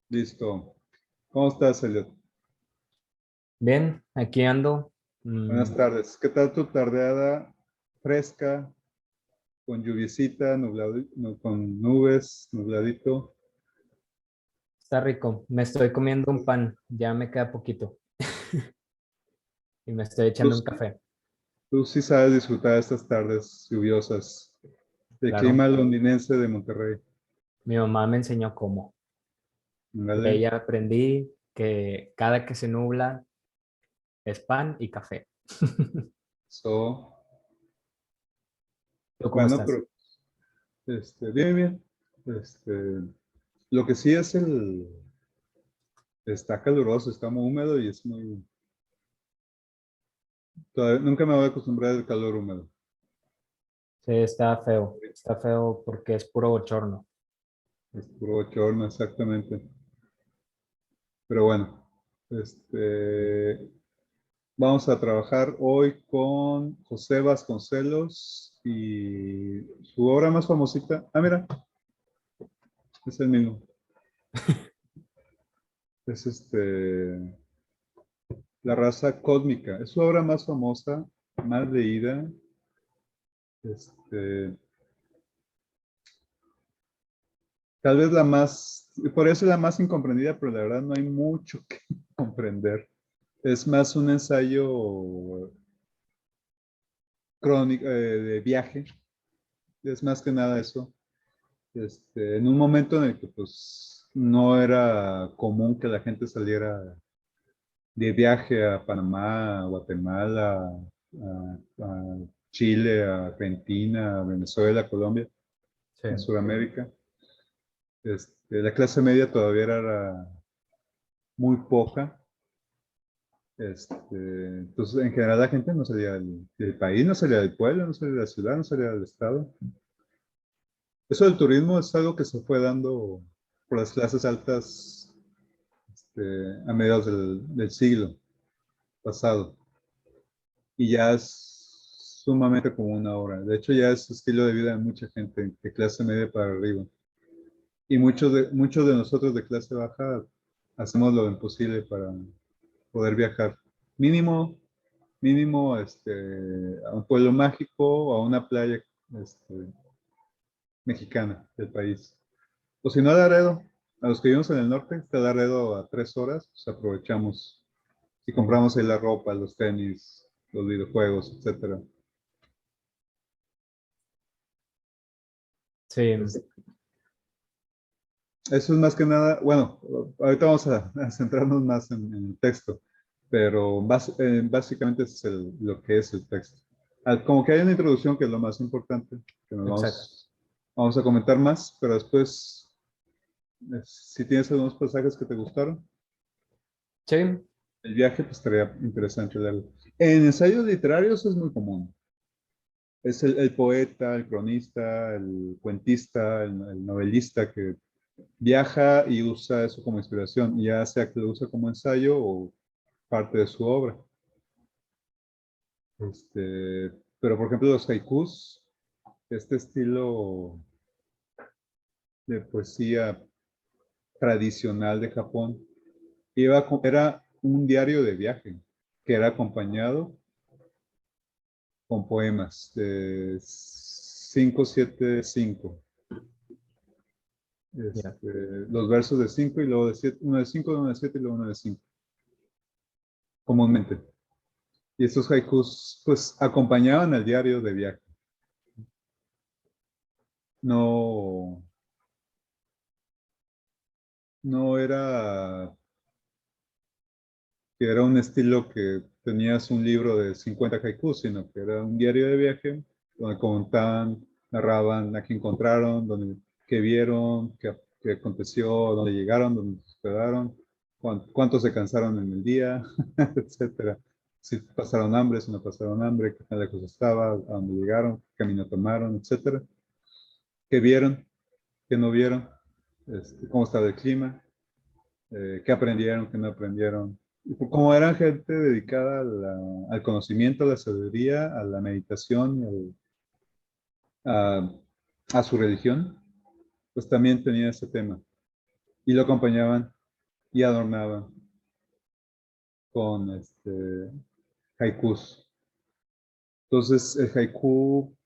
Listo. ¿Cómo estás, Elliot? Bien, aquí ando. Buenas tardes. ¿Qué tal tu tardeada fresca, con lluviecita, nublado, con nubes, nubladito? Está rico. Me estoy comiendo un pan. Ya me queda poquito. Y me estoy Tú, echando un café. tú sí sabes disfrutar de estas tardes lluviosas, el Claro. clima londinense de Monterrey. Mi mamá me enseñó cómo. De Ándale. ella aprendí que cada que se nubla es pan y café. So, ¿Tú cómo bueno, estás? pero bien, bien. Este, lo que sí es está caluroso, está muy húmedo y es muy, nunca me voy a acostumbrar al calor húmedo. Sí, está feo. Está feo porque es puro bochorno. Es puro bochorno, exactamente. Pero bueno, vamos a trabajar hoy con José Vasconcelos y su obra más famosita. Ah, mira, es el mismo. Es La raza cósmica. Es su obra más famosa, más leída. Este, Tal vez la más, por eso es la más incomprendida, pero la verdad no hay mucho que comprender. Es más un ensayo crónico, de viaje. Es más que nada eso. En un momento en el que pues no era común que la gente saliera de viaje a Panamá, a Guatemala, a Chile, a Argentina, a Venezuela, Colombia, Sí. en Sudamérica. La clase media todavía era muy poca. Entonces, en general, la gente no salía del país, no salía del pueblo, no salía de la ciudad, no salía del estado. Eso del turismo es algo que se fue dando por las clases altas a mediados del siglo pasado. Y ya es sumamente común ahora. De hecho, ya es estilo de vida de mucha gente, de clase media para arriba. Y muchos de nosotros de clase baja hacemos lo imposible para poder viajar. Mínimo, mínimo, a un pueblo mágico o a una playa este, mexicana del país. O si no, a Laredo. A los que vivimos en el norte, está Laredo a 3 horas, pues aprovechamos y Sí. compramos ahí la ropa, los tenis, los videojuegos, etcétera. Sí. Es- Eso es más que nada, bueno, ahorita vamos a centrarnos más en el texto, pero básicamente es lo que es el texto. Como que hay una introducción que es lo más importante, que nos Exacto. vamos a comentar más, pero después, si tienes algunos pasajes que te gustaron, Sí. el viaje, pues estaría interesante leerlo. En ensayos literarios es muy común. Es el poeta, el cronista, el cuentista, el novelista que viaja y usa eso como inspiración, ya sea que lo usa como ensayo o parte de su obra. Pero, por ejemplo, los haikus, este estilo de poesía tradicional de Japón, era un diario de viaje que era acompañado con poemas de 5, 7, 5. Ya. Los versos de 5 y luego de 7, uno de 5, uno de 7 y luego uno de 5, comúnmente. Y estos haikus, pues, acompañaban al diario de viaje. No, no era que era un estilo que tenías un libro de 50 haikus, sino que era un diario de viaje donde contaban, narraban a qué encontraron, qué vieron, qué aconteció, dónde llegaron, dónde se hospedaron, cuántos se cansaron en el día, etcétera. Si pasaron hambre, si no pasaron hambre, qué tan lejos estaba, a dónde llegaron, qué camino tomaron, etcétera. Qué vieron, qué no vieron, cómo estaba el clima, qué aprendieron, qué no aprendieron. Y como eran gente dedicada al conocimiento, a la sabiduría, a la meditación, a su religión, pues también tenía ese tema. Y lo acompañaban y adornaban con haikus. Entonces, el haiku,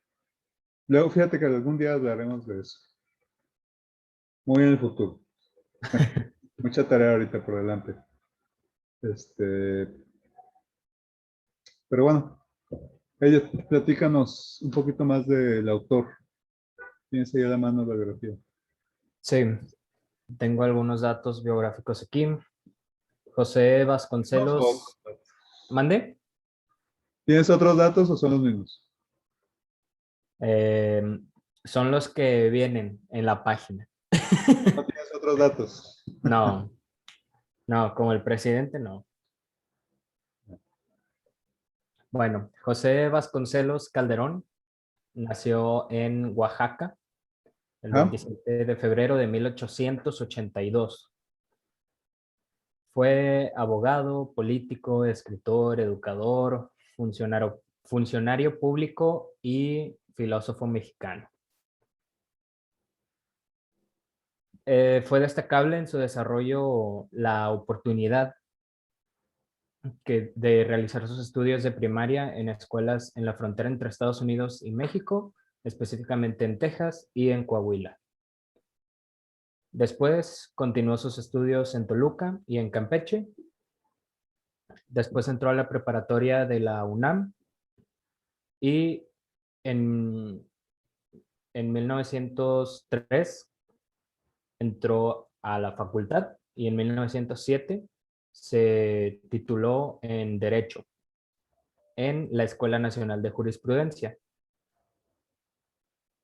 luego fíjate que algún día hablaremos de eso, muy en el futuro. Mucha tarea ahorita por delante. Este, pero bueno, ella, platícanos un poquito más del autor. Tienes ahí a la mano la biografía. Sí, tengo algunos datos biográficos aquí. José ¿Unos o otros Vasconcelos, datos? ¿mande? ¿Tienes otros datos o son los mismos? Eh, Son los que vienen en la página. ¿No tienes otros datos? No, no, como el presidente, no. Bueno, José Vasconcelos Calderón nació en Oaxaca el Ajá. 27 de febrero de 1882. Fue abogado, político, escritor, educador, funcionario público y filósofo mexicano. Fue destacable en su desarrollo la oportunidad de realizar sus estudios de primaria en escuelas en la frontera entre Estados Unidos y México, específicamente en Texas y en Coahuila. Después continuó sus estudios en Toluca y en Campeche. Después entró a la preparatoria de la UNAM y en, en 1903 entró a la facultad y en 1907 se tituló en Derecho en la Escuela Nacional de Jurisprudencia.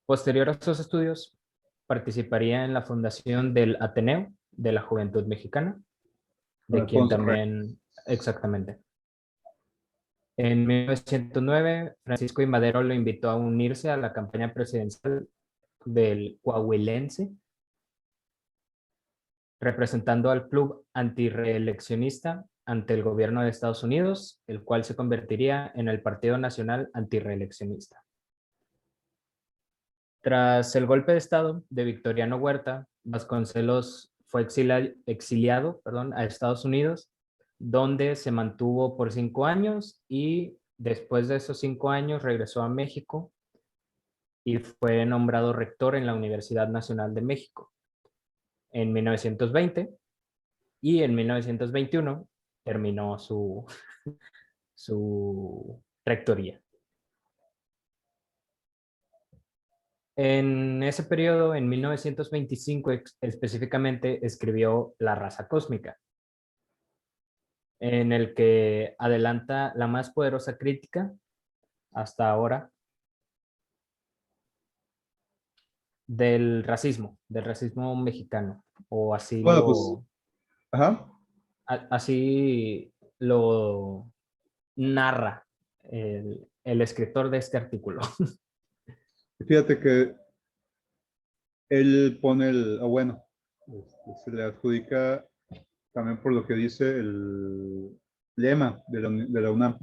Posterior a sus estudios, participaría en la fundación del Ateneo de la Juventud Mexicana, Con de quien Alfonso Rey. también, exactamente. En 1909, Francisco I. Madero lo invitó a unirse a la campaña presidencial del Coahuilense, representando al club antirreeleccionista ante el gobierno de Estados Unidos, el cual se convertiría en el Partido Nacional Antirreeleccionista. Tras el golpe de Estado de Victoriano Huerta, Vasconcelos fue exiliado a Estados Unidos, donde se mantuvo por 5 años y después de esos 5 años regresó a México y fue nombrado rector en la Universidad Nacional de México en 1920 y en 1921 terminó su rectoría. En ese periodo, en 1925 específicamente, escribió La raza cósmica, en el que adelanta la más poderosa crítica hasta ahora del racismo mexicano, o Bueno, pues, ajá. así lo narra el escritor de este artículo. Fíjate que él pone o bueno, se le adjudica también por lo que dice el lema de la UNAM.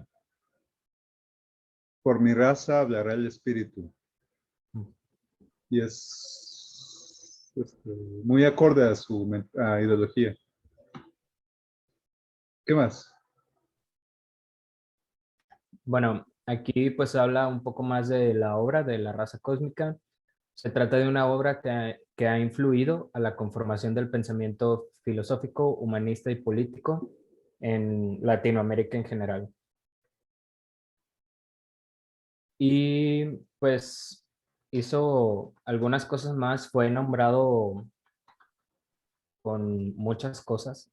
Por mi raza hablará el espíritu. Y es muy acorde a su ideología. ¿Qué más? Bueno, aquí pues habla un poco más de la obra de La raza cósmica. Se trata de una obra que ha influido a la conformación del pensamiento filosófico, humanista y político en Latinoamérica en general. Y pues hizo algunas cosas más, fue nombrado con muchas cosas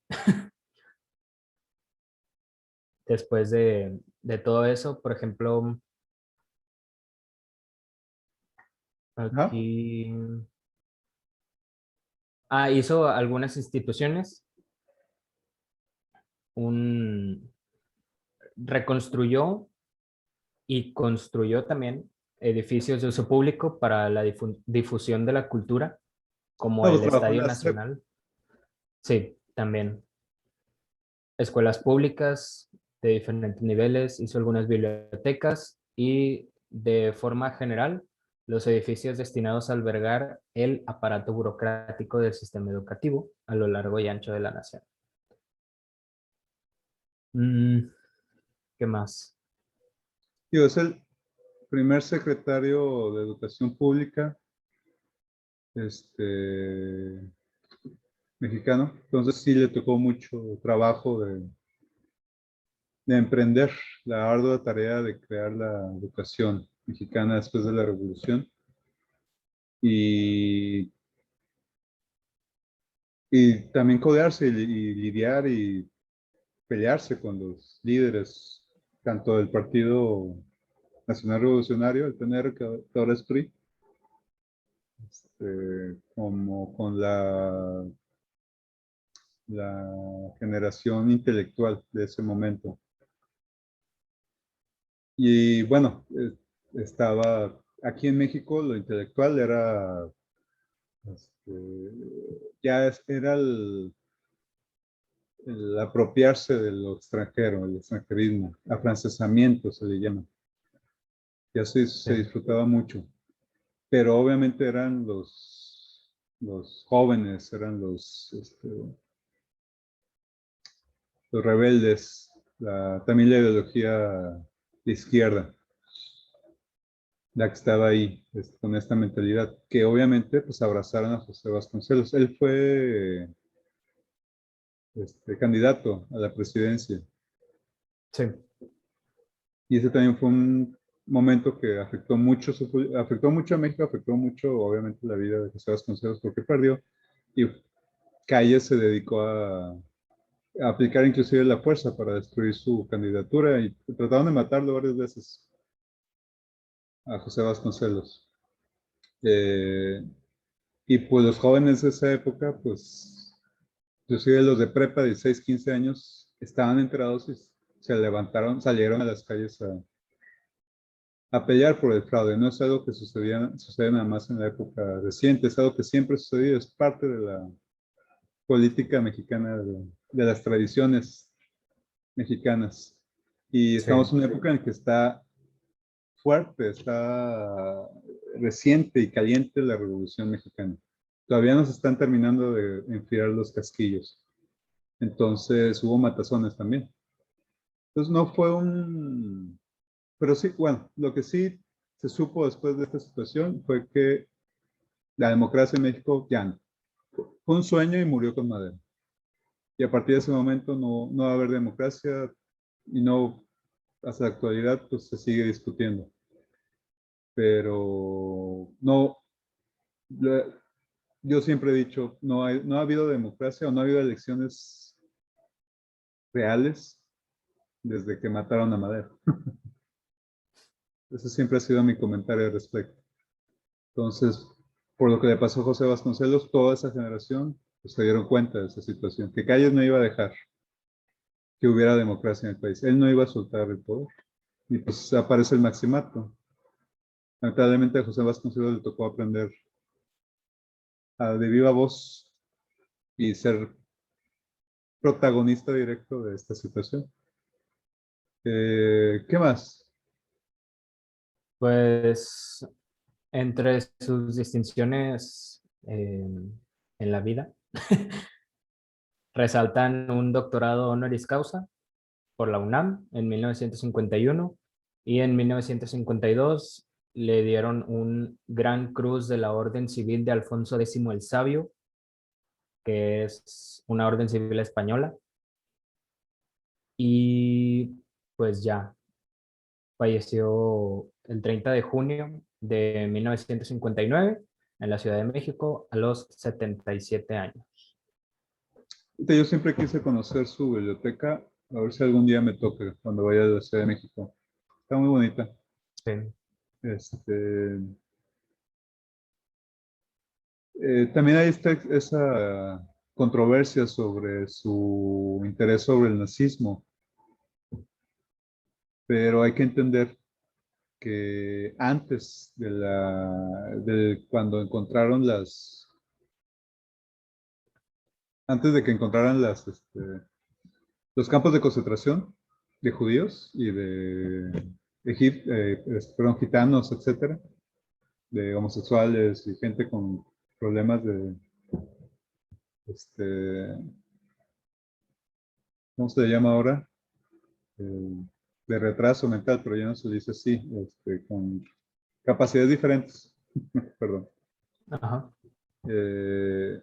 después de todo eso. Por ejemplo, Ajá. aquí hizo algunas instituciones, un, reconstruyó y construyó también edificios de uso público para la difusión de la cultura, como No, pues el trabajó en Estadio la SEP. Nacional. Sí, también. Escuelas públicas de diferentes niveles, hizo algunas bibliotecas y de forma general los edificios destinados a albergar el aparato burocrático del sistema educativo a lo largo y ancho de la nación. Mm, ¿Qué más? Digo, es el primer secretario de Educación Pública mexicano. Entonces sí le tocó mucho trabajo de emprender la ardua tarea de crear la educación mexicana después de la Revolución y, y también codearse y lidiar y pelearse con los líderes, tanto del Partido Nacional Revolucionario, el PNR, que ahora es PRI, como con la generación intelectual de ese momento. Y bueno, estaba aquí en México, lo intelectual era, este, era el apropiarse de lo extranjero, el extranjerismo, afrancesamiento se le llama. Ya se Sí, disfrutaba mucho, pero obviamente eran los jóvenes, eran los rebeldes, también la ideología de izquierda, la que estaba ahí, con esta mentalidad, que obviamente pues abrazaron a José Vasconcelos. Él fue candidato a la presidencia sí, y ese también fue un momento que afectó mucho a México, afectó mucho obviamente la vida de José Vasconcelos porque perdió y Calles se dedicó a aplicar inclusive la fuerza para destruir su candidatura y trataron de matarlo varias veces a José Vasconcelos. Eh, y pues los jóvenes de esa época, pues, inclusive los de prepa, 16, 15 años, estaban enterados y se levantaron, salieron a las calles a pelear por el fraude. No es algo que sucede nada más en la época reciente, es algo que siempre ha sucedido, es parte de la política mexicana, de las tradiciones mexicanas. Y sí, estamos en una época en que está fuerte, está reciente y caliente la Revolución Mexicana. Todavía nos están terminando de enfriar los casquillos. Entonces hubo matazones también. Entonces no fue un... Pero sí, bueno, lo que sí se supo después de esta situación fue que la democracia en México ya no. Fue un sueño y murió con Madero. Y a partir de ese momento no va a haber democracia y no, hasta la actualidad, pues se sigue discutiendo. Pero no, yo siempre he dicho, no ha habido democracia o no ha habido elecciones reales desde que mataron a Madero. Ese siempre ha sido mi comentario al respecto. Entonces, por lo que le pasó a José Vasconcelos, toda esa generación pues, se dieron cuenta de esa situación, que Calles no iba a dejar que hubiera democracia en el país. Él no iba a soltar el poder. Y pues aparece el maximato. Lamentablemente a José Vasconcelos le tocó aprender de viva voz y ser protagonista directo de esta situación. ¿Qué más? pues entre sus distinciones en la vida, resaltan un doctorado honoris causa por la UNAM en 1951 y en 1952 le dieron un Gran Cruz de la Orden Civil de Alfonso X el Sabio, que es una orden civil española. Y pues ya, falleció el 30 de junio de 1959 en la Ciudad de México a los 77 años. Yo siempre quise conocer su biblioteca, a ver si algún día me toca cuando vaya a la Ciudad de México. Está muy bonita. Sí, Este, también hay esa controversia sobre su interés sobre el nazismo, pero hay que entender que antes cuando encontraron antes de que encontraran los campos de concentración de judíos y de perdón, gitanos, etcétera, de homosexuales y gente con problemas este, ¿cómo se le llama ahora? de retraso mental, pero ya no se dice así, con capacidades diferentes. Perdón. Ajá. Eh,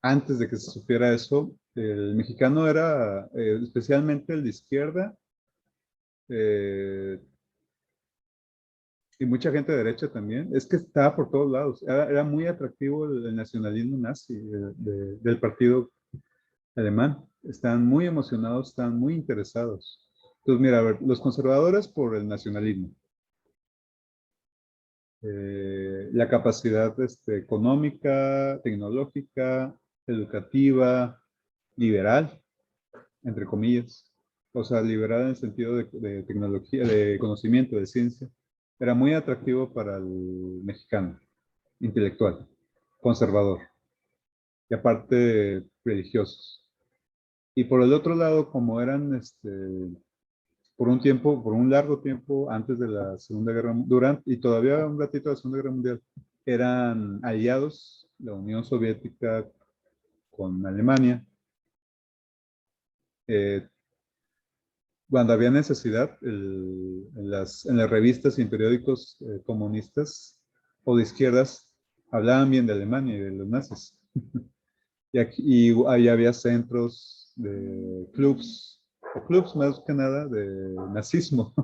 Antes de que se supiera eso, el mexicano era, especialmente el de izquierda, eh, y mucha gente de derecha también, es que estaba por todos lados. Era muy atractivo el nacionalismo nazi del partido alemán. Estaban muy emocionados, estaban muy interesados. Entonces, mira, a ver, los conservadores por el nacionalismo, la capacidad económica, tecnológica, educativa, liberal, entre comillas. O sea, liberal en el sentido de tecnología, de conocimiento, de ciencia. Era muy atractivo para el mexicano, intelectual, conservador, y aparte religiosos. Y por el otro lado, como eran por un tiempo, por un largo tiempo antes de la Segunda Guerra Mundial, durante, y todavía un ratito de la Segunda Guerra Mundial, eran aliados, la Unión Soviética con Alemania. Eh, Cuando había necesidad, en las revistas y en periódicos comunistas o de izquierdas, hablaban bien de Alemania y de los nazis. Y ahí había centros de clubs, o clubs más que nada de nazismo.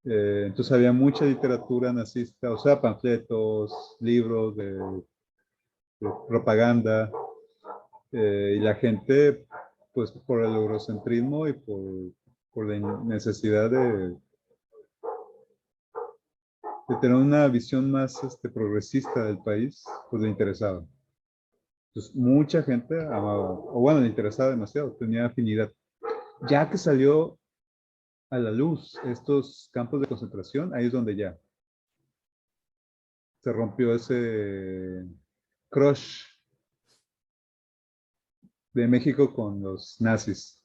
Entonces había mucha literatura nazista, o sea, panfletos, libros de propaganda, y la gente, pues por el eurocentrismo y por la necesidad de tener una visión más progresista del país, pues le interesaba. Entonces, mucha gente amaba, o bueno, le interesaba demasiado, tenía afinidad. Ya que salió a la luz estos campos de concentración, ahí es donde ya se rompió ese crush de México con los nazis.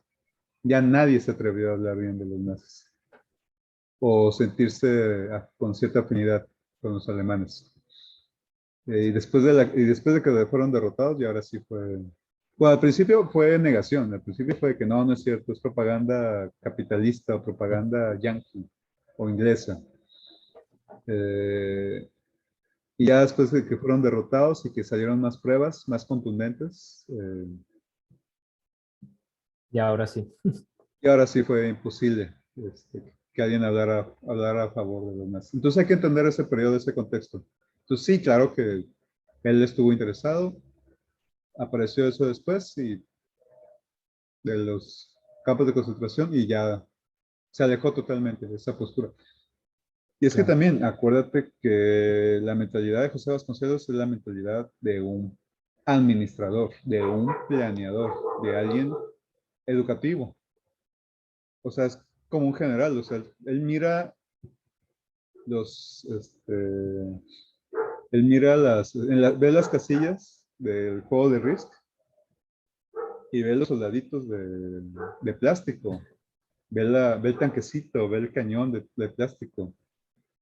Ya nadie se atrevió a hablar bien de los nazis o sentirse con cierta afinidad con los alemanes. Y después de que fueron derrotados, y ahora sí fue. Bueno, al principio fue negación, al principio fue que no, no es cierto, es propaganda capitalista o propaganda yankee o inglesa. Eh, y ya después de que fueron derrotados y que salieron más pruebas, más contundentes, Y ahora sí. y ahora sí fue imposible que alguien hablara a favor de los nazis. Entonces hay que entender ese periodo, ese contexto. Entonces sí, claro que él estuvo interesado, apareció eso después y de los campos de concentración y ya se alejó totalmente de esa postura. Y es que Claro. también, acuérdate que la mentalidad de José Vasconcelos es la mentalidad de un administrador, de un planeador, de alguien educativo. O sea, es como un general, o sea, él mira los, él mira ve las casillas del juego de Risk y ve los soldaditos de plástico, ve el tanquecito, ve el cañón de plástico,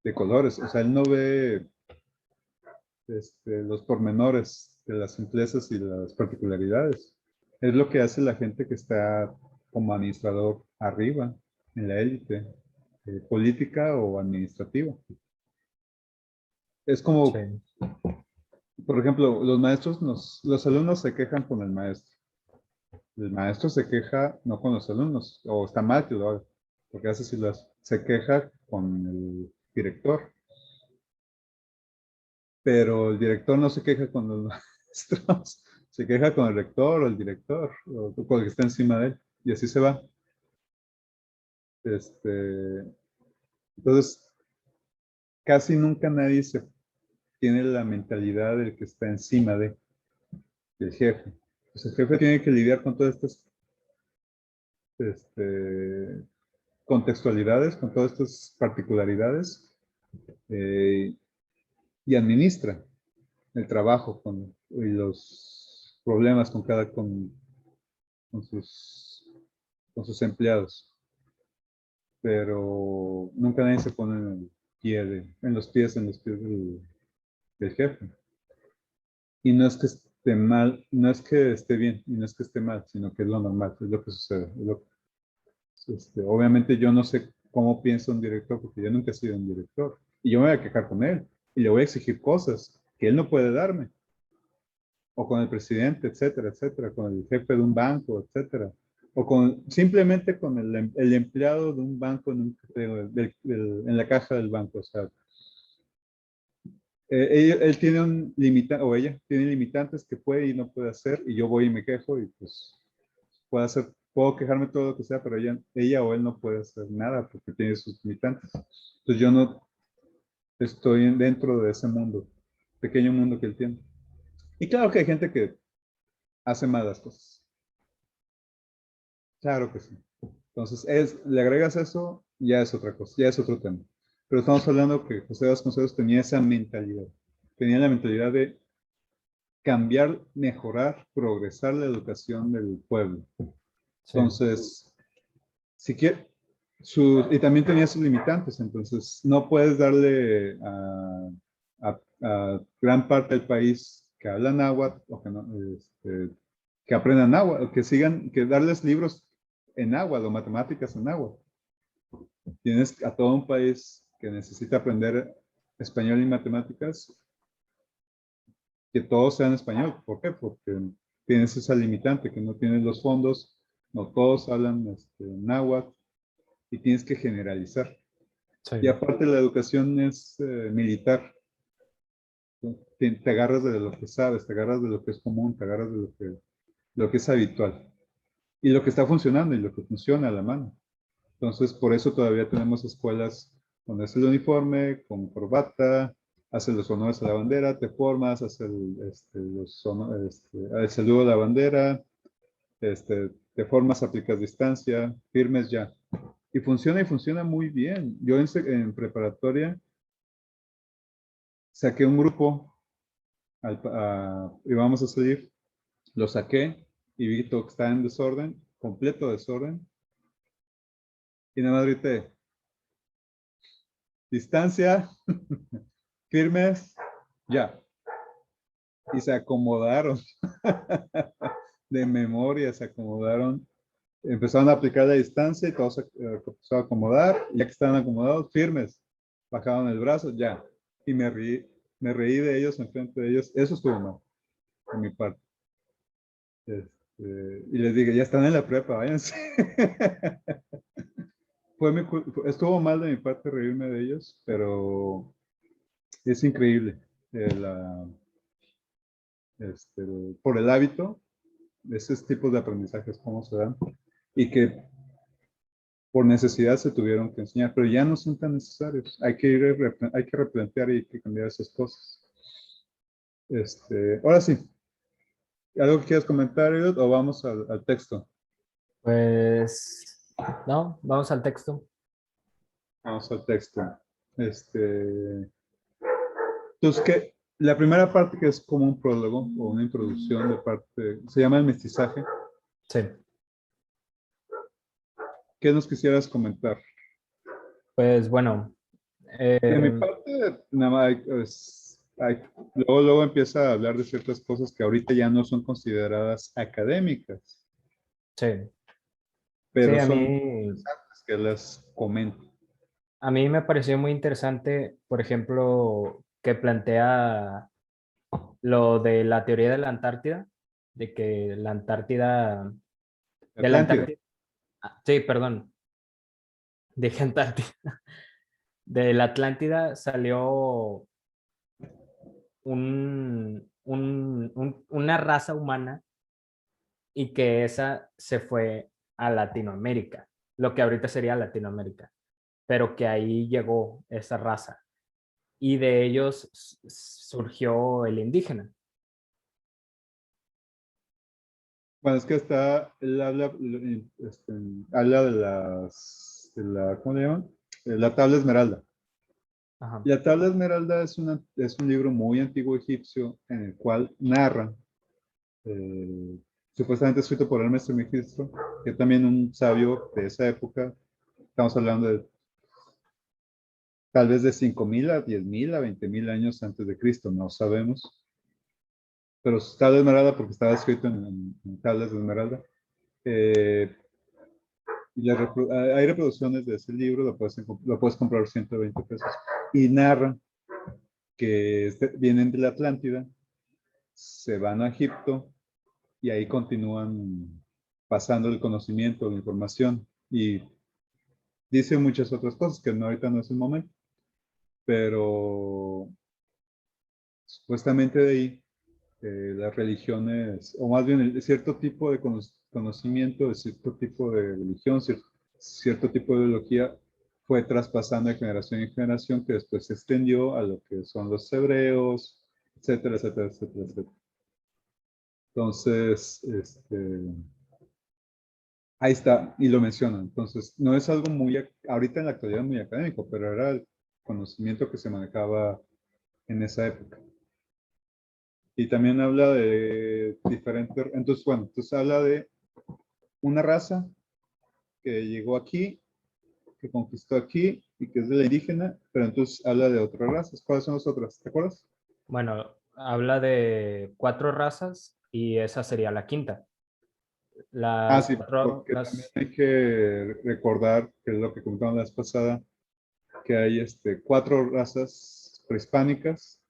de colores. O sea, él no ve los pormenores de las simplezas y las particularidades. Es lo que hace la gente que está como administrador arriba, en la élite, política o administrativa. Es como, Sí. por ejemplo, los alumnos se quejan con el maestro. El maestro se queja no con los alumnos, o está mal que lo haga, porque hace si lo hace. Se queja con el director, pero el director no se queja con los maestros, se queja con el rector o el director, o con el que está encima de él, y así se va. Entonces, casi nunca nadie tiene la mentalidad del que está encima del jefe. Pues el jefe tiene que lidiar con todas estas este, contextualidades, con todas estas particularidades, eh, y administra el trabajo y los problemas con sus, con sus empleados. Pero nunca nadie se pone en los pies del jefe. Y no es que esté mal, no es que esté bien y no es que esté mal, sino que es lo normal, es lo que sucede. Obviamente yo no sé cómo piensa un director, porque yo nunca he sido un director. Y yo me voy a quejar con él y le voy a exigir cosas que él no puede darme. O con el presidente, etcétera, etcétera, con el jefe de un banco, etcétera. O simplemente con el empleado de un banco en la caja del banco. O sea, él tiene un limitante, o ella tiene limitantes que puede y no puede hacer, y yo voy y me quejo y pues puedo quejarme todo lo que sea, pero ella o él no puede hacer nada porque tiene sus limitantes. Entonces yo no estoy dentro de ese mundo, pequeño mundo que él tiene. Y claro que hay gente que hace malas cosas. Claro que sí. Entonces, le agregas eso, ya es otra cosa, ya es otro tema. Pero estamos hablando que José Vasconcelos tenía esa mentalidad. Tenía la mentalidad de cambiar, mejorar, progresar la educación del pueblo. Sí, Entonces, si quiere, y también tenía sus limitantes, entonces no puedes darle a gran parte del país que hablan náhuatl o que, no, que aprendan náhuatl, que sigan, que darles libros en náhuatl o matemáticas en náhuatl. Tienes a todo un país que necesita aprender español y matemáticas, que todos sean español. ¿Por qué? Porque tienes esa limitante, que no tienes los fondos, no todos hablan náhuatl y tienes que generalizar. Y sí, aparte la educación es militar. Te agarras de lo que sabes, te agarras de lo que es común, te agarras de lo que es habitual. Y lo que está funcionando y lo que funciona a la mano. Entonces, por eso todavía tenemos escuelas donde es el uniforme, con corbata, haces los honores a la bandera, te formas, haces el saludo a la bandera, te formas, aplicas distancia, firmes ya. Y funciona muy bien. Yo en preparatoria saqué un grupo, íbamos a salir, lo saqué y vi todo que estaba en desorden, completo desorden, y nada más grité, distancia, firmes, ya. Y se acomodaron de memoria, se acomodaron, empezaron a aplicar la distancia y todo se empezó a acomodar, y ya que estaban acomodados, firmes, bajaron el brazo, ya. Y me reí de ellos, enfrente de ellos, eso estuvo mal, de mi parte. Y les dije, ya están en la prepa, váyanse. Estuvo mal de mi parte reírme de ellos, pero es increíble este, por el hábito de esos tipos de aprendizajes, cómo se dan, y que por necesidad se tuvieron que enseñar, pero ya no son tan necesarios. Hay que replantear y hay que cambiar esas cosas. Ahora sí, ¿algo que quieras comentar, Elliot, o vamos al texto? pues, no, vamos al texto. Vamos al texto. Este, entonces, la primera parte que es como un prólogo o una introducción de parte, se llama el mestizaje. Sí, ¿Qué nos quisieras comentar? pues bueno, De mi eh, parte, nada más, luego empieza a hablar de ciertas cosas que ahorita ya no son consideradas académicas, sí, sí, pero son interesantes que las comento. a mí me pareció muy interesante, por ejemplo, que plantea lo de la teoría de la Antártida, de que la Antártida, de la Atlántida. Antártida, sí, perdón, dije Antártida, de la Atlántida salió una raza humana y que esa se fue a Latinoamérica, lo que ahorita sería Latinoamérica, pero que ahí llegó esa raza y de ellos surgió el indígena. Bueno, es que él habla de ¿cómo le llaman? La tabla esmeralda. Ajá. La tabla esmeralda es un libro muy antiguo egipcio en el cual narra, eh, supuestamente escrito por Hermes Trismegisto, que también un sabio de esa época, estamos hablando de tal vez de 5.000 a 10.000 a 20.000 años antes de Cristo, no sabemos. pero está de esmeralda porque estaba escrito en tablas de esmeralda. Eh, y hay reproducciones de ese libro, lo puedes comprar por 120 pesos. Y narra que vienen de la Atlántida, se van a Egipto y ahí continúan pasando el conocimiento, la información. Y dice muchas otras cosas que no, ahorita no es el momento, pero supuestamente de ahí las religiones, o más bien cierto tipo de conocimiento, de cierto tipo de religión, cierto tipo de ideología, fue traspasando de generación en generación, que después se extendió a lo que son los hebreos, etcétera, etcétera, etcétera, etcétera. Entonces, ahí está, y lo mencionan. Entonces, no es algo muy, ahorita en la actualidad muy académico, pero era el conocimiento que se manejaba en esa época. Y también habla de diferentes, entonces, bueno, entonces habla de una raza que llegó aquí, que conquistó aquí y que es de la indígena, pero entonces habla de otras razas. ¿Cuáles son las otras? ¿Te acuerdas? Bueno, habla de 4 razas y esa sería la quinta. Ah, Las sí, cuatro, porque también hay que recordar, que es lo que comentamos la vez pasada, que hay 4 razas prehispánicas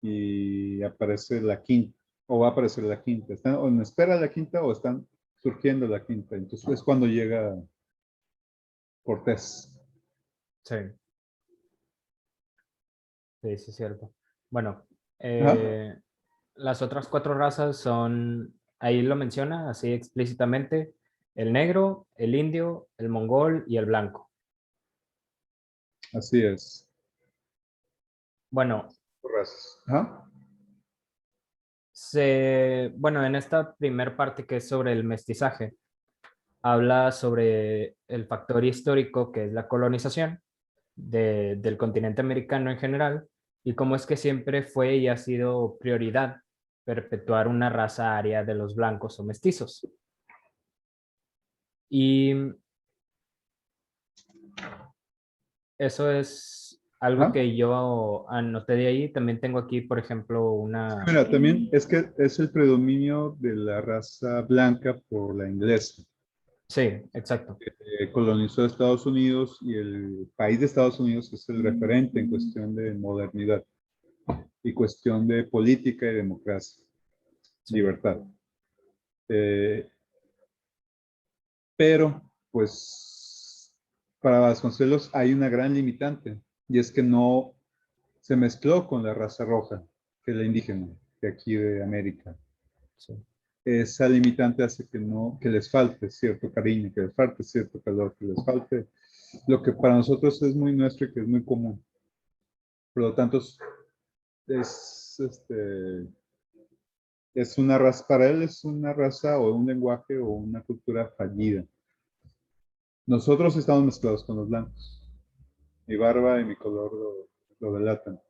y aparece la quinta, o va a aparecer la quinta. Están o en espera de la quinta o están surgiendo la quinta. Entonces es cuando llega Cortés. sí, sí, sí, es cierto. Bueno, Ajá. las otras 4 razas son, ahí lo menciona así explícitamente, el negro, el indio, el mongol y el blanco. Así es. Bueno, Razas. Ajá. bueno, en esta primer parte que es sobre el mestizaje, habla sobre el factor histórico que es la colonización del continente americano en general y cómo es que siempre fue y ha sido prioridad perpetuar una raza aria de los blancos o mestizos. Y eso es algo Ajá. que yo anoté de ahí. También tengo aquí, por ejemplo, Sí, una... mira, también es que es el predominio de la raza blanca por la inglesa. Sí, exacto. Colonizó Estados Unidos y el país de Estados Unidos es el referente en cuestión de modernidad y cuestión de política y democracia, Sí, libertad. Eh, pero, pues, para Vasconcelos hay una gran limitante y es que no se mezcló con la raza roja, que es la indígena de aquí de América. sí, Esa limitante hace que no, que les falte cierto cariño, que les falte cierto calor, que les falte lo que para nosotros es muy nuestro y que es muy común. Por lo tanto, es una raza, para él es una raza o un lenguaje o una cultura fallida. Nosotros estamos mezclados con los blancos. Mi barba y mi color lo delatan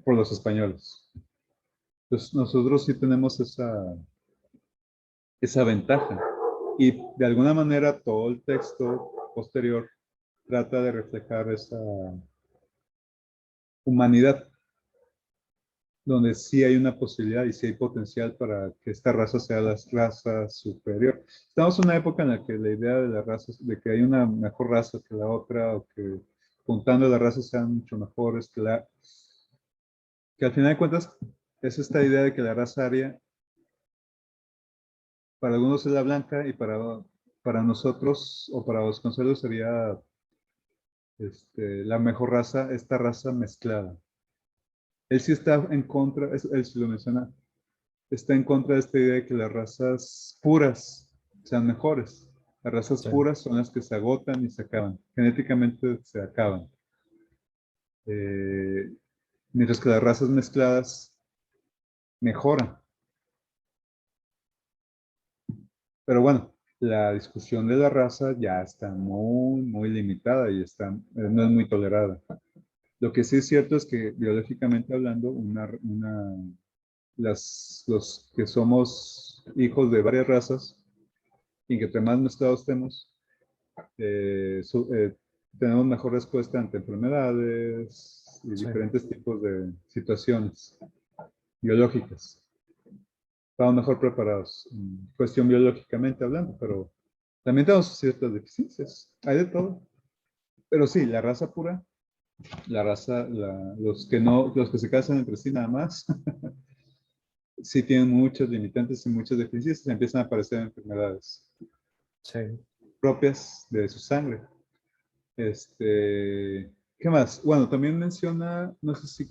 por los españoles. Entonces, nosotros sí tenemos esa ventaja. Y de alguna manera todo el texto posterior trata de reflejar esa humanidad, donde sí hay una posibilidad y sí hay potencial para que esta raza sea la raza superior. Estamos en una época en la que la idea de las razas, de que hay una mejor raza que la otra, o que juntando las razas sean mucho mejores que al final de cuentas es esta idea de que la raza aria para algunos es la blanca y para nosotros o para los conservadores sería la mejor raza, esta raza mezclada. Él sí está en contra, él sí lo menciona, está en contra de esta idea de que las razas puras sean mejores. Las razas sí, puras son las que se agotan y se acaban. Genéticamente se acaban. Eh, mientras que las razas mezcladas mejoran. Pero bueno, la discusión de la raza ya está muy, muy limitada y no es muy tolerada. Lo que sí es cierto es que biológicamente hablando, los que somos hijos de varias razas y que entre más mezclados estemos, tenemos mejor respuesta ante enfermedades y sí. diferentes tipos de situaciones. biológicas. Estamos mejor preparados, en cuestión biológicamente hablando, pero también tenemos ciertas deficiencias. Hay de todo. Pero sí, la raza pura, los que no, los que se casan entre sí nada más, sí tienen muchos limitantes y muchas deficiencias, empiezan a aparecer enfermedades Sí. propias de su sangre. ¿Qué más? Bueno, también menciona, no sé si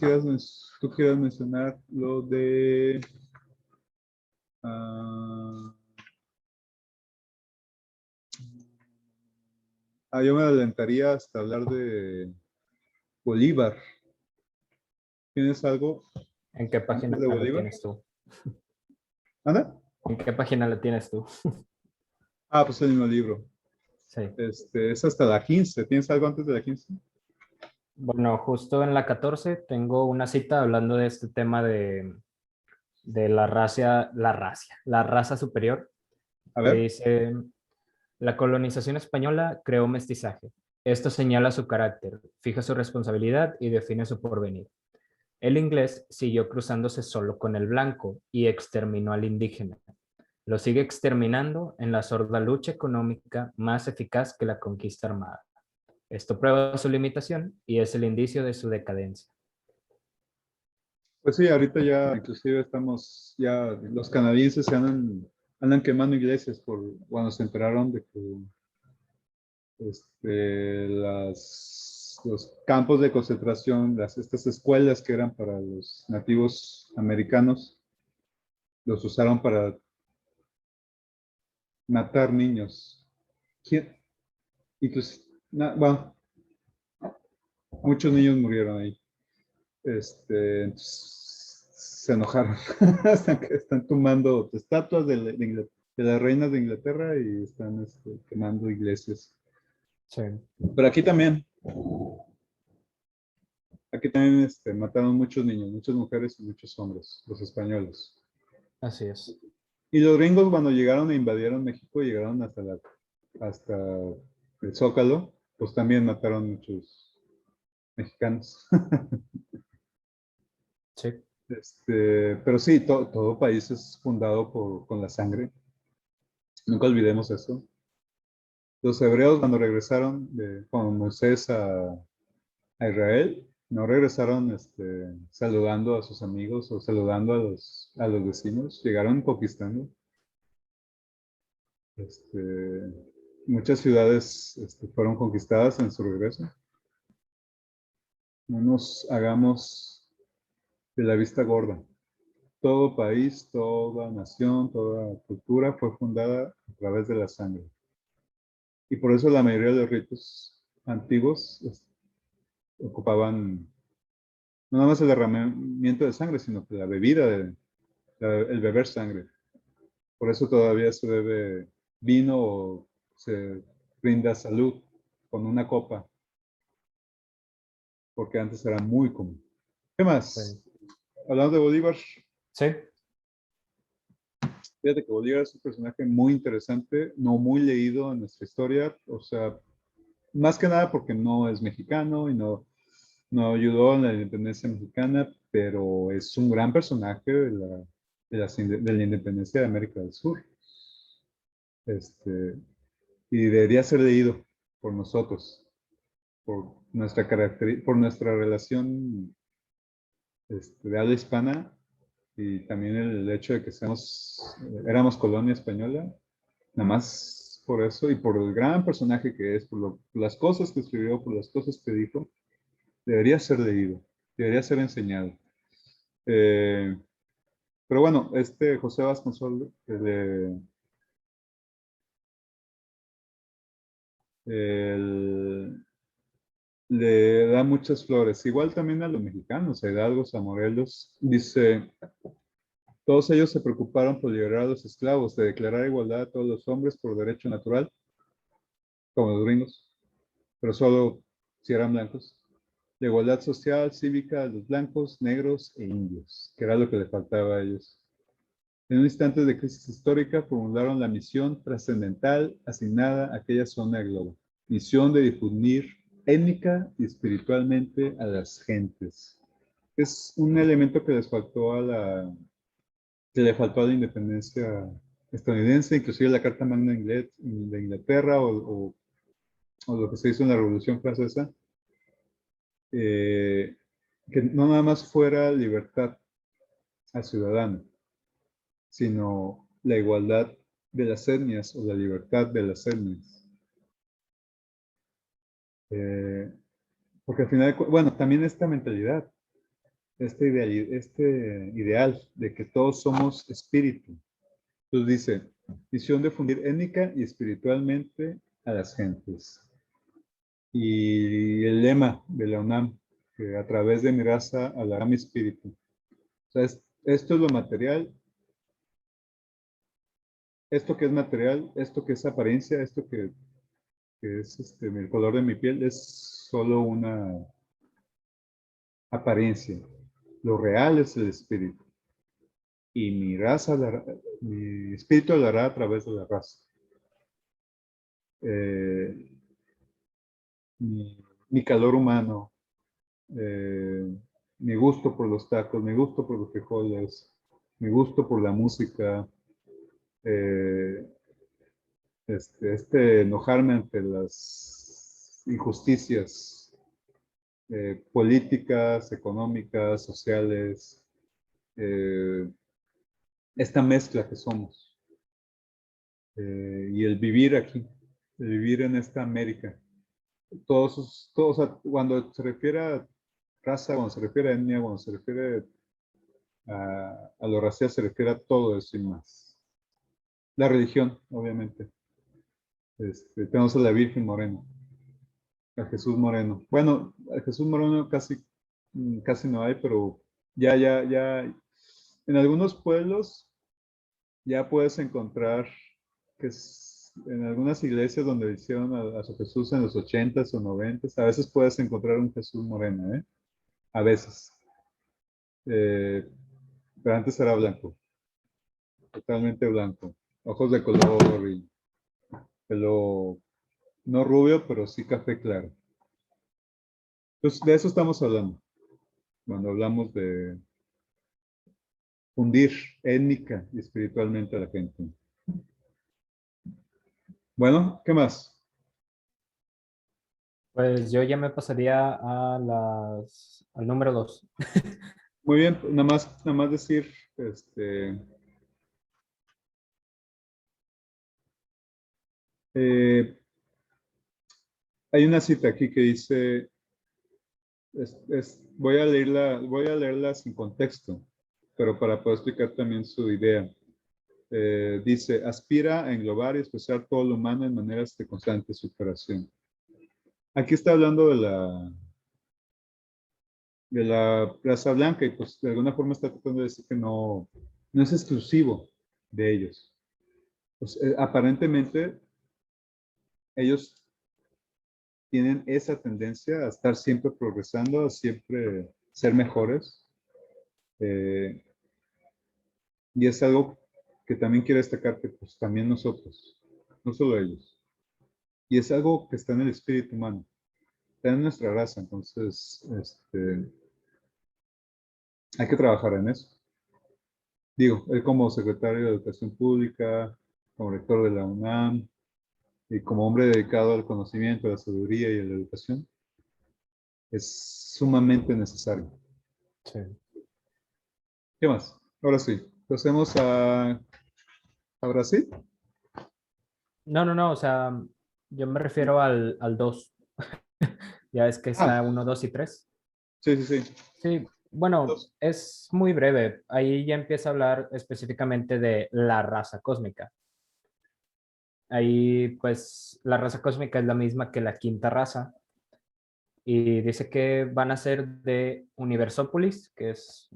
tú quieras mencionar lo de... yo me adelantaría hasta hablar de Bolívar. ¿Tienes algo ¿En qué antes página de lo Bolívar? tienes tú? ¿Anda? ¿En qué página lo tienes tú? Pues el mismo libro. Sí. Es hasta la 15. ¿Tienes algo antes de la 15? Bueno, justo en la 14 tengo una cita hablando de este tema de la raza superior, A que ver. dice, la colonización española creó mestizaje. Esto señala su carácter, fija su responsabilidad y define su porvenir. El inglés siguió cruzándose solo con el blanco y exterminó al indígena. Lo sigue exterminando en la sorda lucha económica más eficaz que la conquista armada. Esto prueba su limitación y es el indicio de su decadencia. Pues sí, ahorita ya inclusive ya los canadienses andan quemando iglesias cuando se enteraron de que los campos de concentración, estas escuelas que eran para los nativos americanos, los usaron para matar niños. ¿Quién? Inclusive, bueno, muchos niños murieron ahí. Se enojaron. Están tumbando estatuas de las reinas de Inglaterra y están quemando iglesias. Sí, Pero aquí también mataron muchos niños, muchas mujeres y muchos hombres, los españoles. así es. Y los gringos cuando llegaron e invadieron México, llegaron hasta el Zócalo, pues también mataron muchos mexicanos. Sí, Pero sí, todo país es fundado con la sangre. Nunca olvidemos eso. Los hebreos cuando regresaron con Moisés a Israel, no regresaron saludando a sus amigos o saludando a los vecinos, llegaron conquistando. Este, Muchas ciudades fueron conquistadas en su regreso. No nos hagamos de la vista gorda. Todo país, toda nación, toda cultura fue fundada a través de la sangre. Y por eso la mayoría de los ritos antiguos ocupaban no nada más el derramamiento de sangre, sino que la bebida, el beber sangre. Por eso todavía se bebe vino o se brinda salud con una copa, porque antes era muy común. ¿Qué más? sí. Hablando de Bolívar, Sí, fíjate que Bolívar es un personaje muy interesante, no muy leído en nuestra historia, o sea, más que nada porque no es mexicano y no ayudó en la independencia mexicana, pero es un gran personaje de la independencia de América del Sur. Este, y debería ser leído por nosotros, por nuestra relación de habla hispana y también el hecho de que éramos colonia española, nada más por eso y por el gran personaje que es, por las cosas que escribió, por las cosas que dijo, debería ser leído, debería ser enseñado. Eh, pero bueno, José Vasconcelos le da muchas flores, igual también a los mexicanos, a Hidalgo, a Morelos, dice, todos ellos se preocuparon por liberar a los esclavos, de declarar igualdad a todos los hombres por derecho natural, como los gringos, pero solo si eran blancos, de igualdad social, cívica a los blancos, negros e indios, que era lo que le faltaba a ellos. En un instante de crisis histórica formularon la misión trascendental asignada a aquella zona del globo, misión de difundir étnica y espiritualmente a las gentes. es un elemento que les faltó que le faltó a la independencia estadounidense, inclusive la Carta Magna de Inglaterra o lo que se hizo en la Revolución Francesa, eh, que no nada más fuera libertad al ciudadano, sino la igualdad de las etnias o la libertad de las etnias. Eh, porque al final, bueno, también esta mentalidad, este ideal de que todos somos espíritu. Entonces dice, misión de fundir étnica y espiritualmente a las gentes. Y el lema de la UNAM, que a través de mi raza hablará mi espíritu. O sea, esto es lo material, esto que es material, esto que es apariencia, esto que es el color de mi piel, es solo una apariencia. Lo real es el espíritu. Y mi espíritu hablará a través de la raza. Eh, mi calor humano, eh, mi gusto por los tacos, mi gusto por los frijoles, mi gusto por la música, eh, enojarme ante las injusticias políticas, económicas, sociales, eh, esta mezcla que somos y el vivir aquí, el vivir en esta América. Todos, cuando se refiere a raza, cuando se refiere a etnia, cuando se refiere a lo racial, se refiere a todo eso y más. La religión, obviamente. Tenemos a la Virgen Morena, a Jesús Moreno. Bueno, a Jesús Moreno casi no hay, pero ya, en algunos pueblos ya puedes encontrar en algunas iglesias donde hicieron a su Jesús en los 80s o 90s, a veces puedes encontrar un Jesús Moreno, ¿eh? A veces. Eh, pero antes era blanco, totalmente blanco. Ojos de color y pelo no rubio, pero sí café claro. Entonces, de eso estamos hablando, cuando hablamos de fundir étnica y espiritualmente a la gente. Bueno, ¿qué más? Pues yo ya me pasaría al número 2. Muy bien, pues nada más decir, eh, hay una cita aquí que dice, voy a leerla sin contexto, pero para poder explicar también su idea. Dice, aspira a englobar y expresar todo lo humano en maneras de constante superación. Aquí está hablando de la Plaza Blanca y pues de alguna forma está tratando de decir que no es exclusivo de ellos. Pues, aparentemente ellos tienen esa tendencia a estar siempre progresando, a siempre ser mejores. eh, y es algo que también quiero destacar que pues también nosotros, no solo ellos. Y es algo que está en el espíritu humano, está en nuestra raza, entonces hay que trabajar en eso. Digo, él como secretario de Educación Pública, como rector de la UNAM y como hombre dedicado al conocimiento, a la sabiduría y a la educación, es sumamente necesario. Sí. ¿Qué más? Ahora sí, pasemos a Brasil. No, o sea, yo me refiero al 2. Ya es que Ah, está uno, 2 y 3. sí, sí, sí. Sí, bueno, Dos. es muy breve. Ahí ya empieza a hablar específicamente de la raza cósmica. Ahí, pues, la raza cósmica es la misma que la quinta raza. Y dice que van a ser de Universópolis, que es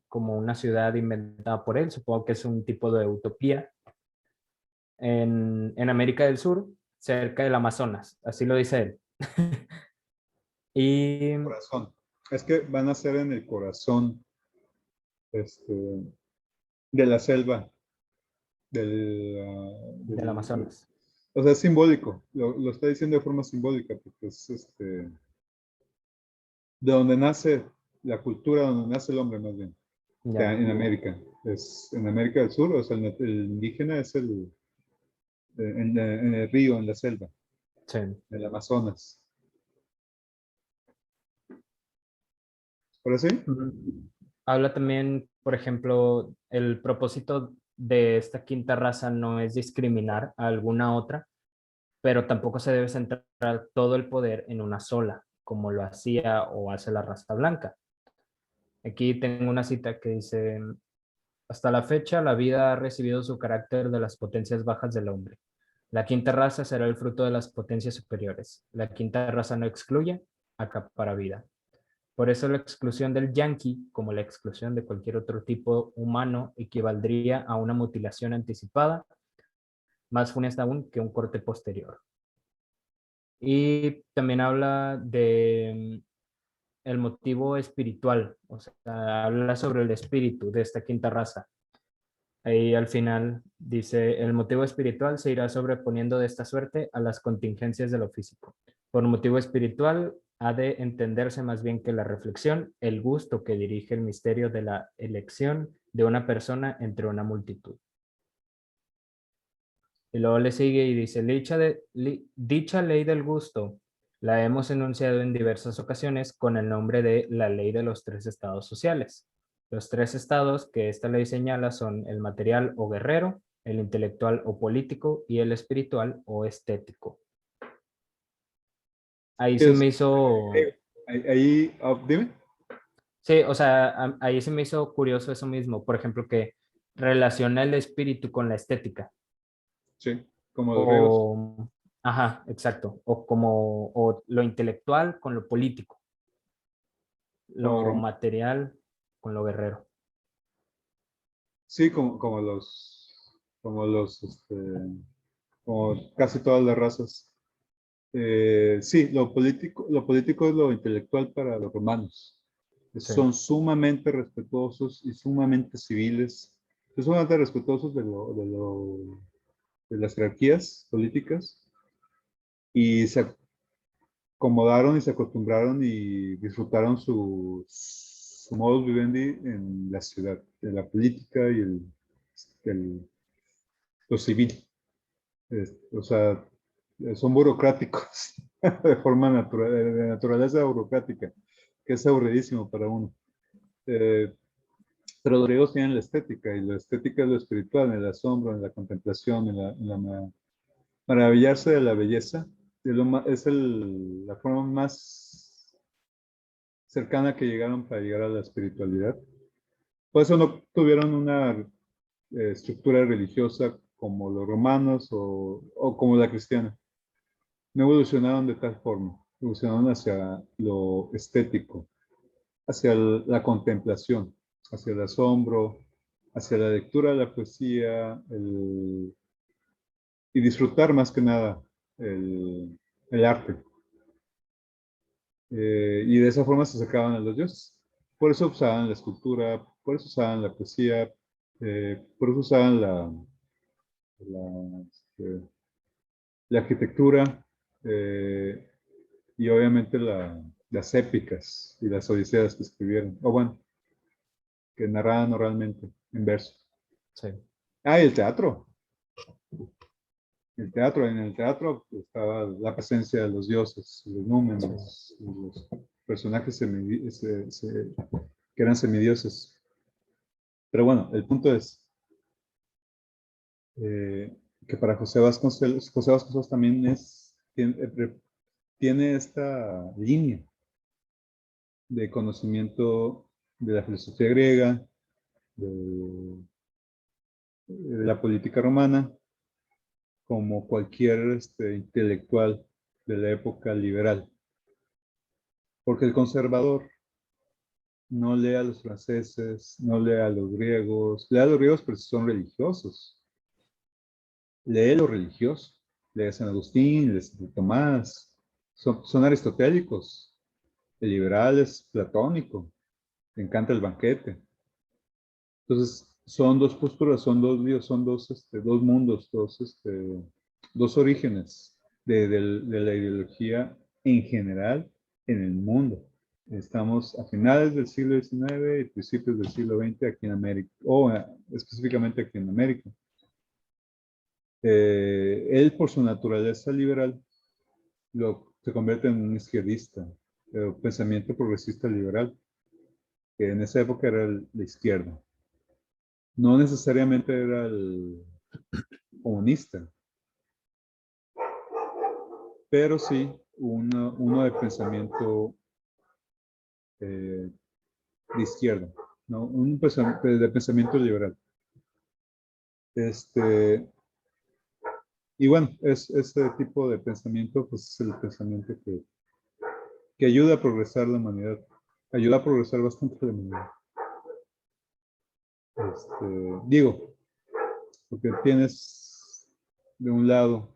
como una ciudad inventada por él. Supongo que es un tipo de utopía. En América del Sur, cerca del Amazonas. Así lo dice él. Y Corazón. Es que van a ser en el corazón este, de la selva, del Amazonas. o sea, es simbólico, lo está diciendo de forma simbólica, porque es de donde nace la cultura donde nace el hombre más bien, Ya, en América. Es en América del Sur, o sea, el indígena es en el río, en la selva, sí. en el Amazonas. ¿Por así? Ujú. Habla también, por ejemplo, el propósito de esta quinta raza no es discriminar a alguna otra, pero tampoco se debe centrar todo el poder en una sola, como lo hacía o hace la raza blanca. Aquí tengo una cita que dice, hasta la fecha la vida ha recibido su carácter de las potencias bajas del hombre. La quinta raza será el fruto de las potencias superiores. La quinta raza no excluye, acapara vida. Por eso la exclusión del yanqui, como la exclusión de cualquier otro tipo humano, equivaldría a una mutilación anticipada, más funesta aún que un corte posterior. Y también habla de el motivo espiritual, o sea, habla sobre el espíritu de esta quinta raza. Ahí al final dice, el motivo espiritual se irá sobreponiendo de esta suerte a las contingencias de lo físico. Por motivo espiritual ha de entenderse más bien que la reflexión, el gusto que dirige el misterio de la elección de una persona entre una multitud. Y luego le sigue y dice, dicha ley del gusto la hemos enunciado en diversas ocasiones con el nombre de la ley de los tres estados sociales. Los tres estados que esta ley señala son el material o guerrero, el intelectual o político y el espiritual o estético. Ahí se Es, me hizo, dime. sí, o sea, ahí se me hizo curioso eso mismo. Por ejemplo, que relaciona el espíritu con la estética. Sí, como los griegos, O, ajá, exacto. O como, o lo intelectual con lo político, como los lo romanos. material con lo guerrero. Sí, como casi todas las razas. Sí, lo político es lo intelectual para los romanos. Sí, Son sumamente respetuosos y sumamente civiles. Son sumamente respetuosos de las jerarquías políticas y se acomodaron y se acostumbraron y disfrutaron su modus vivendi en la ciudad, en la política y el- lo civil. O sea, son burocráticos de forma natural, de naturaleza burocrática, que es aburridísimo para uno. Eh, pero los griegos tienen la estética, y la estética es lo espiritual, en el asombro, en la contemplación, maravillarse de la belleza, la forma más cercana que llegaron para llegar a la espiritualidad. Por eso no tuvieron una estructura religiosa como los romanos o como la cristiana. No evolucionaron de tal forma, evolucionaron hacia lo estético, hacia la contemplación, hacia el asombro, hacia la lectura de la poesía, y disfrutar más que nada el arte. Y de esa forma se acercaban a los dioses. Por eso usaban la escultura, por eso usaban la poesía, por eso usaban la, este, la arquitectura, eh, y obviamente las épicas y las odiseas que escribieron, o bueno, que narraban oralmente en verso. sí, Ah, y el teatro. En el teatro estaba la presencia de los dioses, los sí. númenes, los personajes que eran semidioses. Pero bueno, el punto es eh, que para José Vasconcelos también tiene esta línea de conocimiento de la filosofía griega, de, de la política romana, como cualquier intelectual de la época liberal. Porque el conservador no lee a los franceses, no lee a los griegos, lee a los griegos pero son religiosos, lee lo religioso, lee a San Agustín, lee a Santo Tomás, son aristotélicos, el liberal es platónico, le encanta el banquete. Entonces, son dos posturas, son dos dios, son dos mundos, dos orígenes de la ideología en general en el mundo. Estamos a finales del siglo XIX y principios del siglo XX aquí en América, o específicamente aquí en América. Él, por su naturaleza liberal, se convierte en un izquierdista, pensamiento progresista liberal, que en esa época era la izquierda. No necesariamente era el comunista, pero sí uno de pensamiento de izquierda, ¿no? De pensamiento liberal. Y bueno, ese tipo de pensamiento, pues es el pensamiento que ayuda a progresar la humanidad, ayuda a progresar bastante la humanidad. Digo, porque tienes de un lado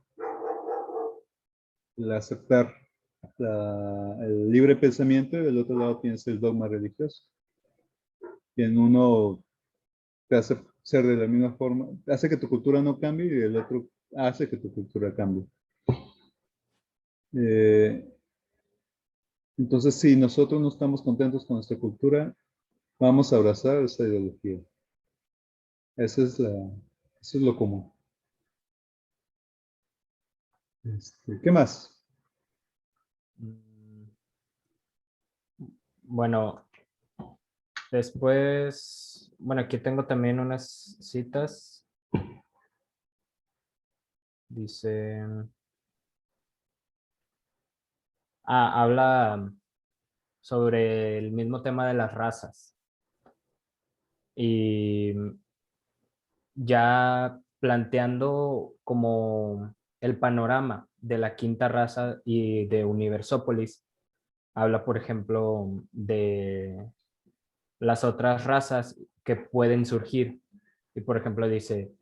el aceptar el libre pensamiento y del otro lado tienes el dogma religioso. Y en uno te hace ser de la misma forma, hace que tu cultura no cambie y el otro hace que tu cultura cambie. Entonces, si nosotros no estamos contentos con nuestra cultura, vamos a abrazar esa ideología. Eso es lo común. ¿Qué más? Mm, Bueno, después, bueno, aquí tengo también unas citas. Dice, habla sobre el mismo tema de las razas y ya planteando como el panorama de la quinta raza y de Universópolis. Habla, por ejemplo, de las otras razas que pueden surgir. Y, por ejemplo, dice,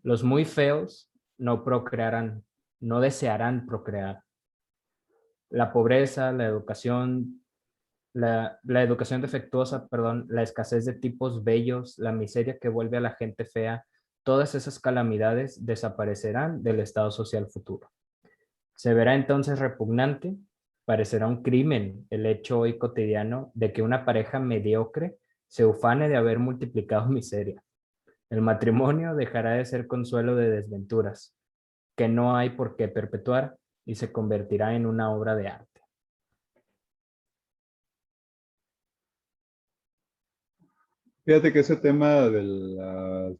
los muy feos no procrearán, no desearán procrear. La pobreza, la educación defectuosa, perdón, la escasez de tipos bellos, la miseria que vuelve a la gente fea, todas esas calamidades desaparecerán del estado social futuro. Se verá entonces repugnante, parecerá un crimen el hecho hoy cotidiano de que una pareja mediocre se ufane de haber multiplicado miseria. El matrimonio dejará de ser consuelo de desventuras, que no hay por qué perpetuar, y se convertirá en una obra de arte. Fíjate que ese tema del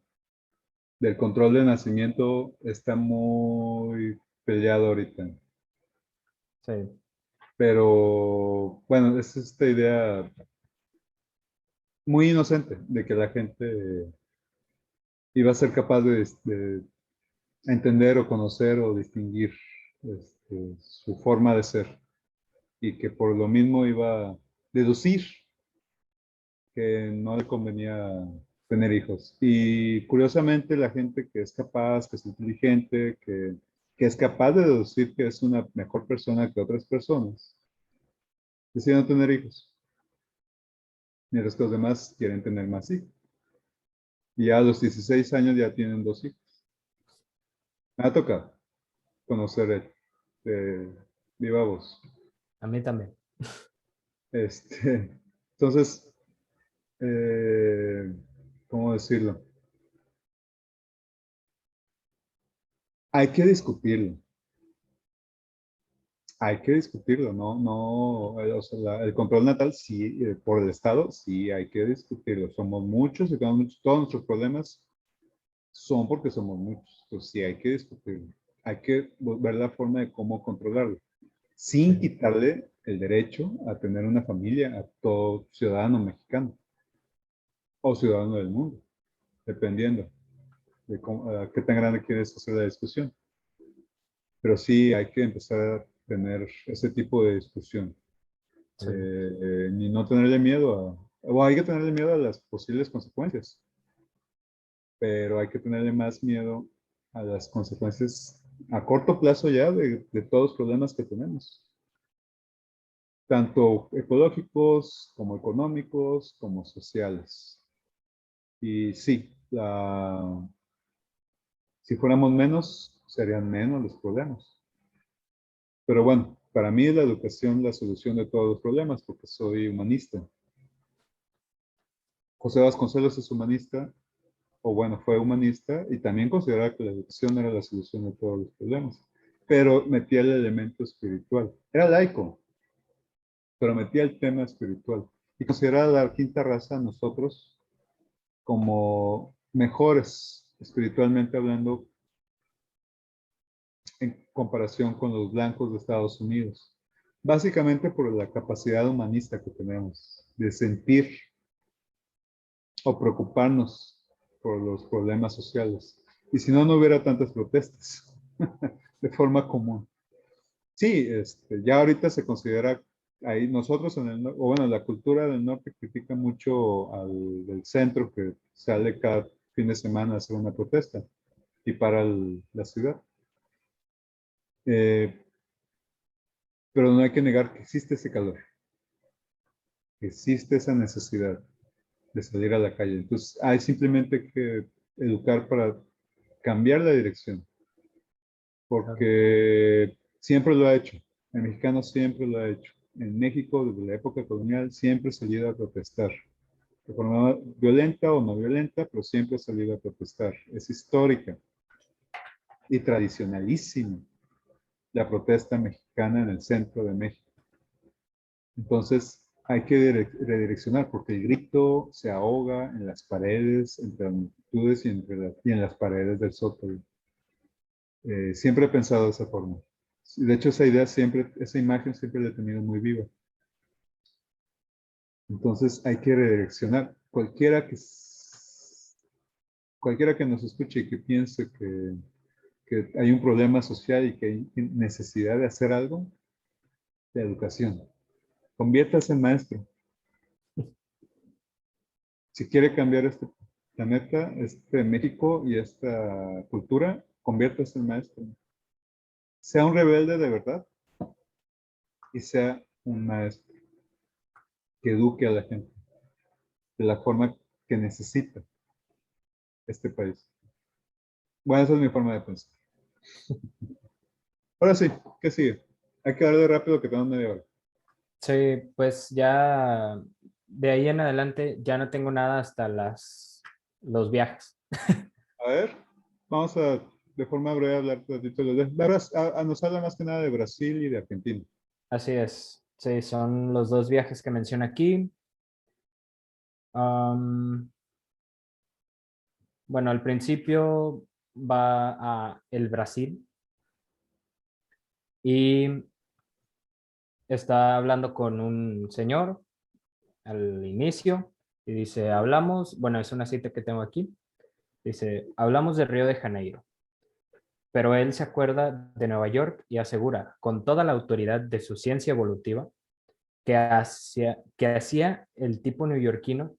control de nacimiento está muy peleado ahorita. Sí, Pero bueno, es esta idea muy inocente de que la gente iba a ser capaz de entender o conocer o distinguir su forma de ser y que por lo mismo iba a deducir que no le convenía tener hijos. Y curiosamente la gente que es capaz, que es inteligente, que es capaz de deducir que es una mejor persona que otras personas, deciden no tener hijos. Mientras que los demás quieren tener más hijos. Y ya a los 16 años ya tienen 2 hijos. Me ha tocado conocer viva voz. a mí también. Entonces, eh, ¿cómo decirlo? Hay que discutirlo. Hay que discutirlo, ¿no? No, o sea, el control natal sí, por el Estado, sí hay que discutirlo. Somos muchos y todos nuestros problemas son porque somos muchos. Entonces sí hay que discutirlo. Hay que ver la forma de cómo controlarlo, sin Sí, quitarle el derecho a tener una familia a todo ciudadano mexicano o ciudadano del mundo, dependiendo de qué tan grande quieres hacer la discusión. Pero sí hay que empezar a tener ese tipo de discusión. sí, Ni no tenerle miedo o hay que tenerle miedo a las posibles consecuencias, pero hay que tenerle más miedo a las consecuencias a corto plazo ya de todos los problemas que tenemos, tanto ecológicos como económicos como sociales. Y sí, si fuéramos menos, serían menos los problemas. Pero bueno, para mí es la educación la solución de todos los problemas, porque soy humanista. José Vasconcelos es humanista, o bueno, fue humanista, y también consideraba que la educación era la solución de todos los problemas, pero metía el elemento espiritual. Era laico, pero metía el tema espiritual. Y consideraba a la quinta raza, nosotros, como mejores espiritualmente hablando en comparación con los blancos de Estados Unidos. Básicamente por la capacidad humanista que tenemos de sentir o preocuparnos por los problemas sociales. Y si no, no hubiera tantas protestas de forma común. Sí, ya ahorita se considera ahí nosotros en el, o bueno, la cultura del norte critica mucho al del centro que sale cada fin de semana a hacer una protesta y para la ciudad. Eh, pero no hay que negar que existe ese calor, que existe esa necesidad de salir a la calle. Entonces hay simplemente que educar para cambiar la dirección, Claro. porque siempre lo ha hecho. El mexicano siempre lo ha hecho. En México, desde la época colonial, siempre ha salido a protestar. De forma violenta o no violenta, pero siempre ha salido a protestar. Es histórica y tradicionalísima la protesta mexicana en el centro de México. Entonces, hay que redireccionar porque el grito se ahoga en las paredes, entre las multitudes y en las paredes del zócalo. Siempre he pensado de esa forma. De hecho, esa idea siempre, esa imagen siempre la he tenido muy viva. Entonces, hay que redireccionar. Cualquiera que nos escuche y que piense que hay un problema social y que hay necesidad de hacer algo, de educación. Conviértase en maestro. Si quiere cambiar este planeta, este México y esta cultura, conviértase en maestro. Sea un rebelde de verdad y sea un maestro que eduque a la gente de la forma que necesita este país. Bueno, esa es mi forma de pensar. Ahora sí, ¿qué sigue? Hay que darle rápido que tenemos media hora. Sí, pues ya de ahí en adelante ya no tengo nada hasta los viajes. A ver, vamos a de forma breve hablar de títulos. Nos habla más que nada de Brasil y de Argentina. Así es. Sí, son los dos viajes que menciona aquí. Bueno, al principio va a el Brasil y está hablando con un señor al inicio y dice, hablamos, bueno, es una cita que tengo aquí, dice, hablamos de Río de Janeiro, pero él se acuerda de Nueva York y asegura, con toda la autoridad de su ciencia evolutiva, que hacia el tipo neoyorquino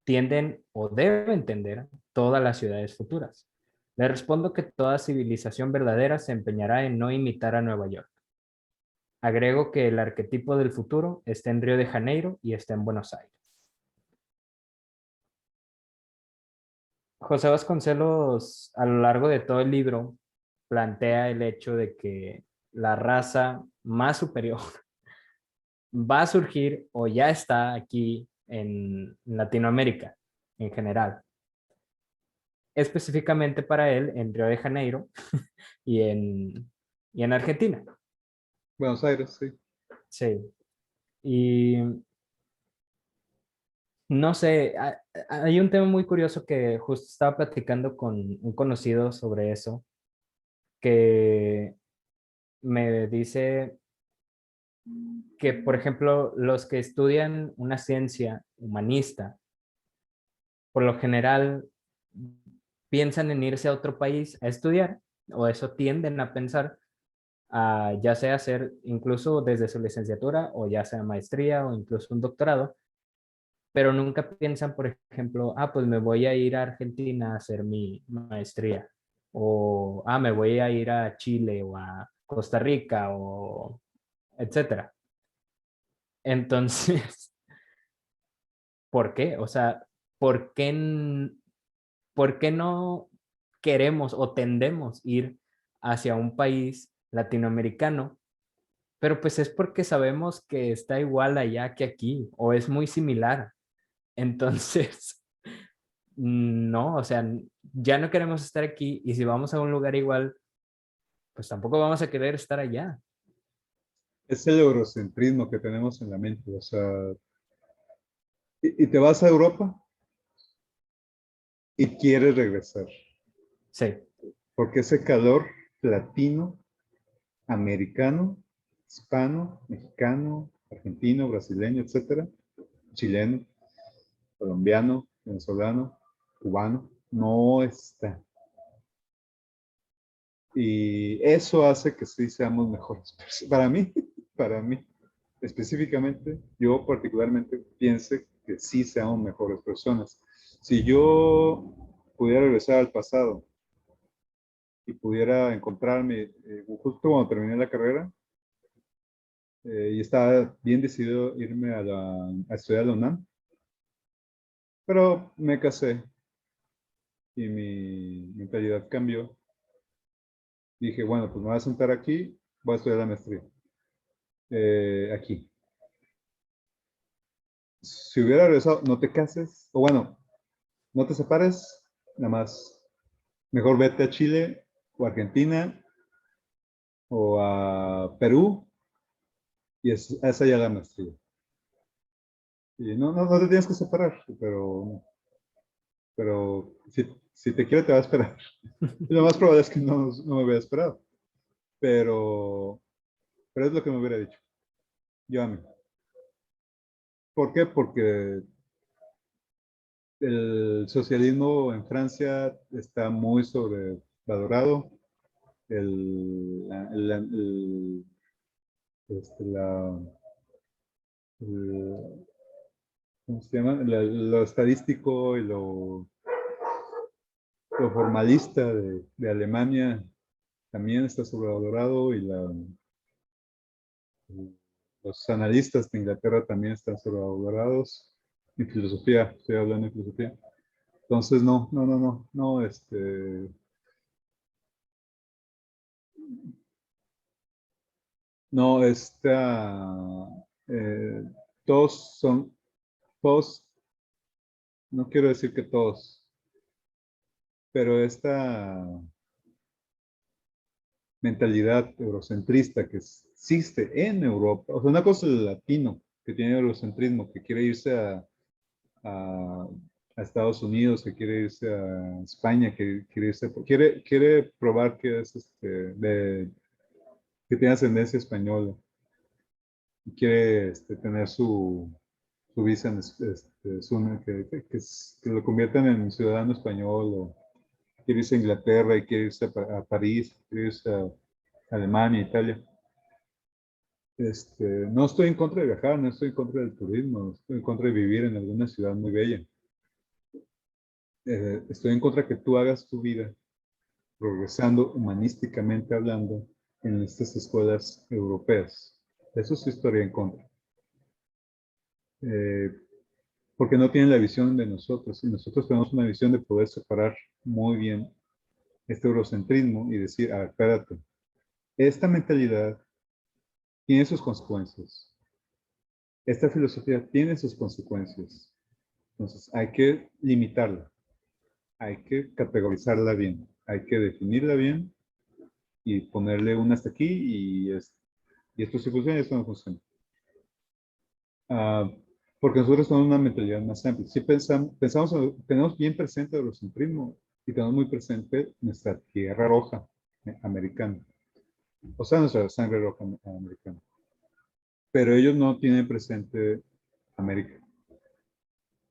tienden o deben entender todas las ciudades futuras. Le respondo que toda civilización verdadera se empeñará en no imitar a Nueva York. Agrego que el arquetipo del futuro está en Río de Janeiro y está en Buenos Aires. José Vasconcelos, a lo largo de todo el libro, plantea el hecho de que la raza más superior va a surgir o ya está aquí en Latinoamérica en general. Específicamente para él en Río de Janeiro y en Argentina. Buenos Aires, sí. Sí. Y no sé, hay un tema muy curioso que justo estaba platicando con un conocido sobre eso, que me dice que, por ejemplo, los que estudian una ciencia humanista, por lo general piensan en irse a otro país a estudiar, o eso tienden a pensar, ya sea hacer incluso desde su licenciatura, o ya sea maestría, o incluso un doctorado, pero nunca piensan, por ejemplo, pues me voy a ir a Argentina a hacer mi maestría, o me voy a ir a Chile o a Costa Rica, o etcétera. Entonces, ¿por qué? O sea, ¿por qué, por qué no queremos o tendemos ir hacia un país latinoamericano pero pues es porque sabemos que está igual allá que aquí, o es muy similar. Entonces, no, o sea, ya no queremos estar aquí y si vamos a un lugar igual, pues tampoco vamos a querer estar allá. Es el eurocentrismo que tenemos en la mente. O sea, y te vas a Europa y quieres regresar. Sí, Porque ese calor latino, americano, hispano, mexicano, argentino, brasileño, etcétera, chileno, colombiano, venezolano, cubano, no está. Y eso hace que sí seamos mejores. Para mí, para mí, específicamente, yo particularmente pienso que sí seamos mejores personas. Si yo pudiera regresar al pasado y pudiera encontrarme, justo cuando terminé la carrera, y estaba bien decidido irme a estudiar a la UNAM, pero me casé y mi mentalidad cambió. Dije, bueno, pues me voy a sentar aquí, voy a estudiar la maestría aquí. Si hubiera regresado, no te cases, o bueno, no te separes, nada más. Mejor vete a Chile o Argentina o a Perú y esa ya la maestría. Y no te tienes que separar, pero si te quiere te va a esperar. Y lo más probable es que no me hubiera esperado, pero, pero es lo que me hubiera dicho. Yo a mí. ¿Por qué? Porque el socialismo en Francia está muy sobrevalorado. El, la, el- este, la, el- ¿cómo se llama? Lo estadístico y lo formalista de Alemania también está sobrevalorado y los analistas de Inglaterra también están sobrevalorados. En filosofía, estoy hablando de filosofía. Entonces, no está, eh, todos son, todos, no quiero decir que todos, pero esta mentalidad eurocentrista que existe en Europa, o sea, una cosa es el latino que tiene eurocentrismo, que quiere irse a, a Estados Unidos, que quiere irse a España, que quiere probar que es que tiene ascendencia española y quiere tener su visa, que lo conviertan en ciudadano español, o quiere irse a Inglaterra y quiere irse a París, quiere irse a Alemania, Italia. No estoy en contra de viajar, no estoy en contra del turismo, no estoy en contra de vivir en alguna ciudad muy bella. Estoy en contra que tú hagas tu vida progresando humanísticamente hablando en estas escuelas europeas. Eso sí estaría en contra. Eh, Porque no tienen la visión de nosotros y nosotros tenemos una visión de poder separar muy bien este eurocentrismo y decir, espérate, esta mentalidad tiene sus consecuencias, esta filosofía tiene sus consecuencias, entonces hay que limitarla, hay que categorizarla bien, hay que definirla bien y ponerle un hasta aquí y esto sí funciona y esto no funciona. Ah, porque nosotros tenemos una mentalidad más amplia. Si tenemos bien presente el eurocentrismo y tenemos muy presente nuestra tierra roja americana, o sea, nuestra sangre roja americana. Pero ellos no tienen presente América.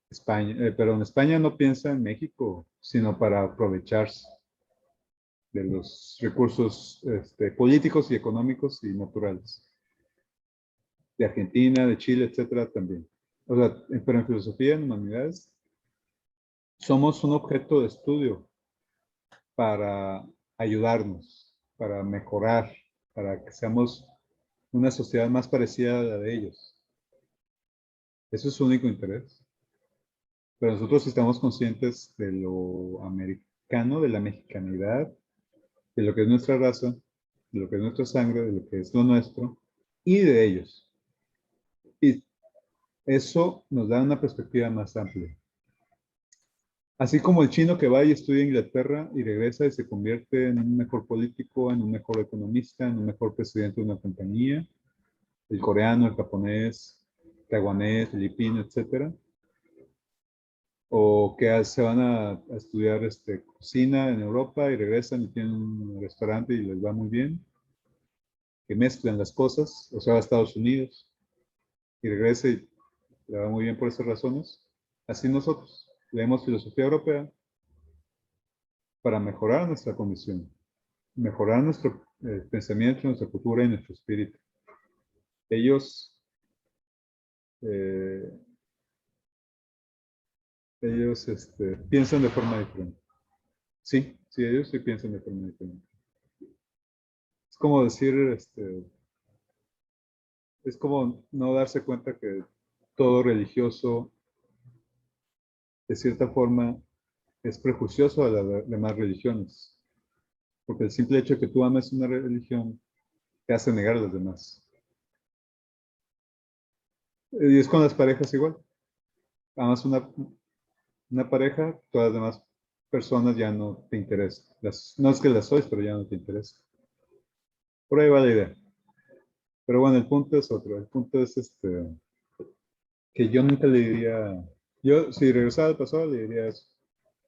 España, perdón, España no piensa en México, sino para aprovecharse de los recursos políticos y económicos y naturales. De Argentina, de Chile, etcétera, también. O sea, pero en filosofía, en humanidades, somos un objeto de estudio para ayudarnos, para mejorar, para que seamos una sociedad más parecida a la de ellos. Eso es su único interés. Pero nosotros estamos conscientes de lo americano, de la mexicanidad, de lo que es nuestra raza, de lo que es nuestra sangre, de lo que es lo nuestro, y de ellos. Y eso nos da una perspectiva más amplia. Así como el chino que va y estudia en Inglaterra y regresa y se convierte en un mejor político, en un mejor economista, en un mejor presidente de una compañía, el coreano, el japonés, taiwanés, filipino, etcétera, o que se van a estudiar cocina en Europa y regresan y tienen un restaurante y les va muy bien, que mezclan las cosas, o sea, a Estados Unidos y regresa y le va muy bien por esas razones. Así nosotros leemos filosofía europea para mejorar nuestra condición, mejorar nuestro pensamiento, nuestra cultura y nuestro espíritu. Ellos, eh, piensan de forma diferente. Sí, sí, ellos sí piensan de forma diferente. Es como decir, es como no darse cuenta que todo religioso, de cierta forma, es prejuicioso a las demás religiones. Porque el simple hecho de que tú ames una religión te hace negar a las demás. Y es con las parejas igual. Amas una pareja, todas las demás personas ya no te interesan. No es que las sois, pero ya no te interesa. Por ahí va la idea. Pero bueno, el punto es otro. El punto es que yo nunca le diría, yo si regresara al pasado le diría eso.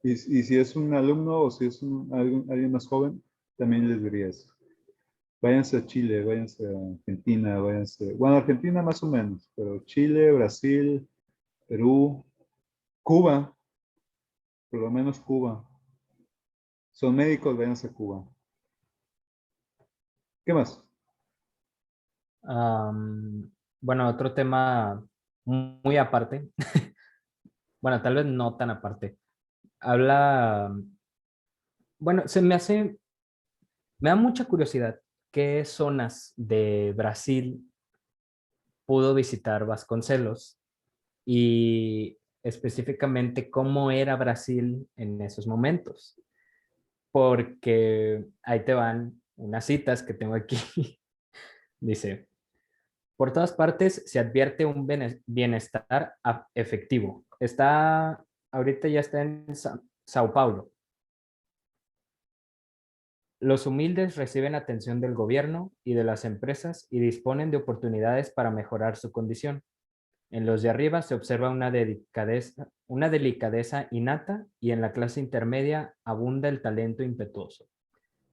Y si es un alumno o si es alguien más joven, también les diría eso. Váyanse a Chile, váyanse a Argentina, váyanse, bueno, Argentina más o menos, pero Chile, Brasil, Perú, Cuba, por lo menos Cuba. Son médicos, váyanse a Cuba. ¿Qué más? Bueno, otro tema muy aparte, bueno, tal vez no tan aparte. Habla, bueno, me da mucha curiosidad qué zonas de Brasil pudo visitar Vasconcelos y específicamente cómo era Brasil en esos momentos, porque ahí te van unas citas que tengo aquí. Dice, por todas partes se advierte un bienestar efectivo. Ahorita ya está en Sao Paulo. Los humildes reciben atención del gobierno y de las empresas y disponen de oportunidades para mejorar su condición. En los de arriba se observa una delicadeza innata y en la clase intermedia abunda el talento impetuoso.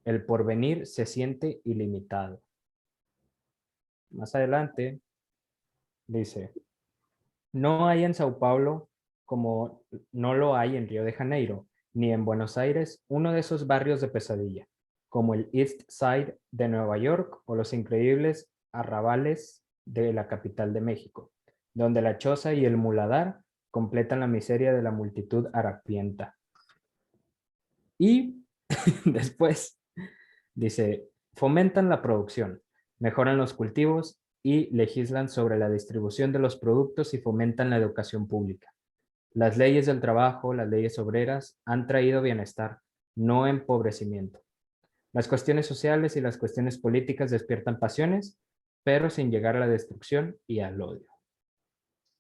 El porvenir se siente ilimitado. Más adelante dice, no hay en Sao Paulo como no lo hay en Río de Janeiro, ni en Buenos Aires, uno de esos barrios de pesadilla, como el East Side de Nueva York o los increíbles arrabales de la capital de México, donde la choza y el muladar completan la miseria de la multitud harapienta. Y después dice, fomentan la producción, mejoran los cultivos y legislan sobre la distribución de los productos y fomentan la educación pública. Las leyes del trabajo, las leyes obreras han traído bienestar, no empobrecimiento. Las cuestiones sociales y las cuestiones políticas despiertan pasiones, pero sin llegar a la destrucción y al odio.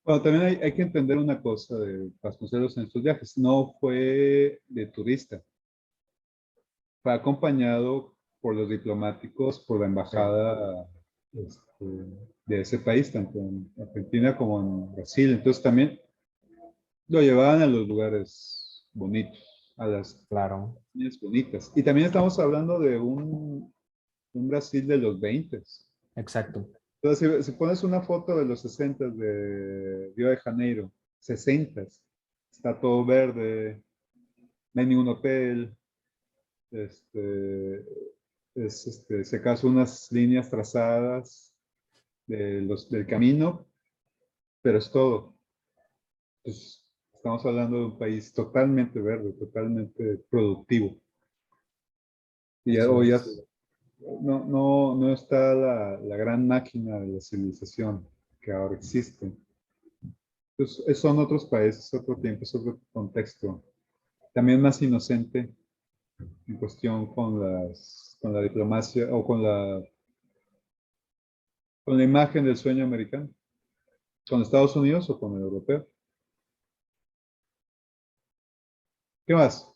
Bueno, también hay que entender una cosa de Vasconcelos en estos viajes. No fue de turista, fue acompañado por los diplomáticos, por la embajada este, de ese país, tanto en Argentina como en Brasil. Entonces también lo llevaban a los lugares bonitos, a las Claro, líneas bonitas. Y también estamos hablando de un Brasil de los 20. exacto. Entonces, si pones una foto de los 60 de Río de Janeiro, 60, está todo verde, no hay ningún hotel, este, se acaso unas líneas trazadas del camino, pero es todo. Entonces, estamos hablando de un país totalmente verde, totalmente productivo. Y ya, Así hoy ya es. no está la gran máquina de la civilización que ahora existe. Entonces, son otros países, otro tiempo, es otro contexto. También más inocente en cuestión con la diplomacia o con la con la imagen del sueño americano, con Estados Unidos o con el europeo. ¿Qué más?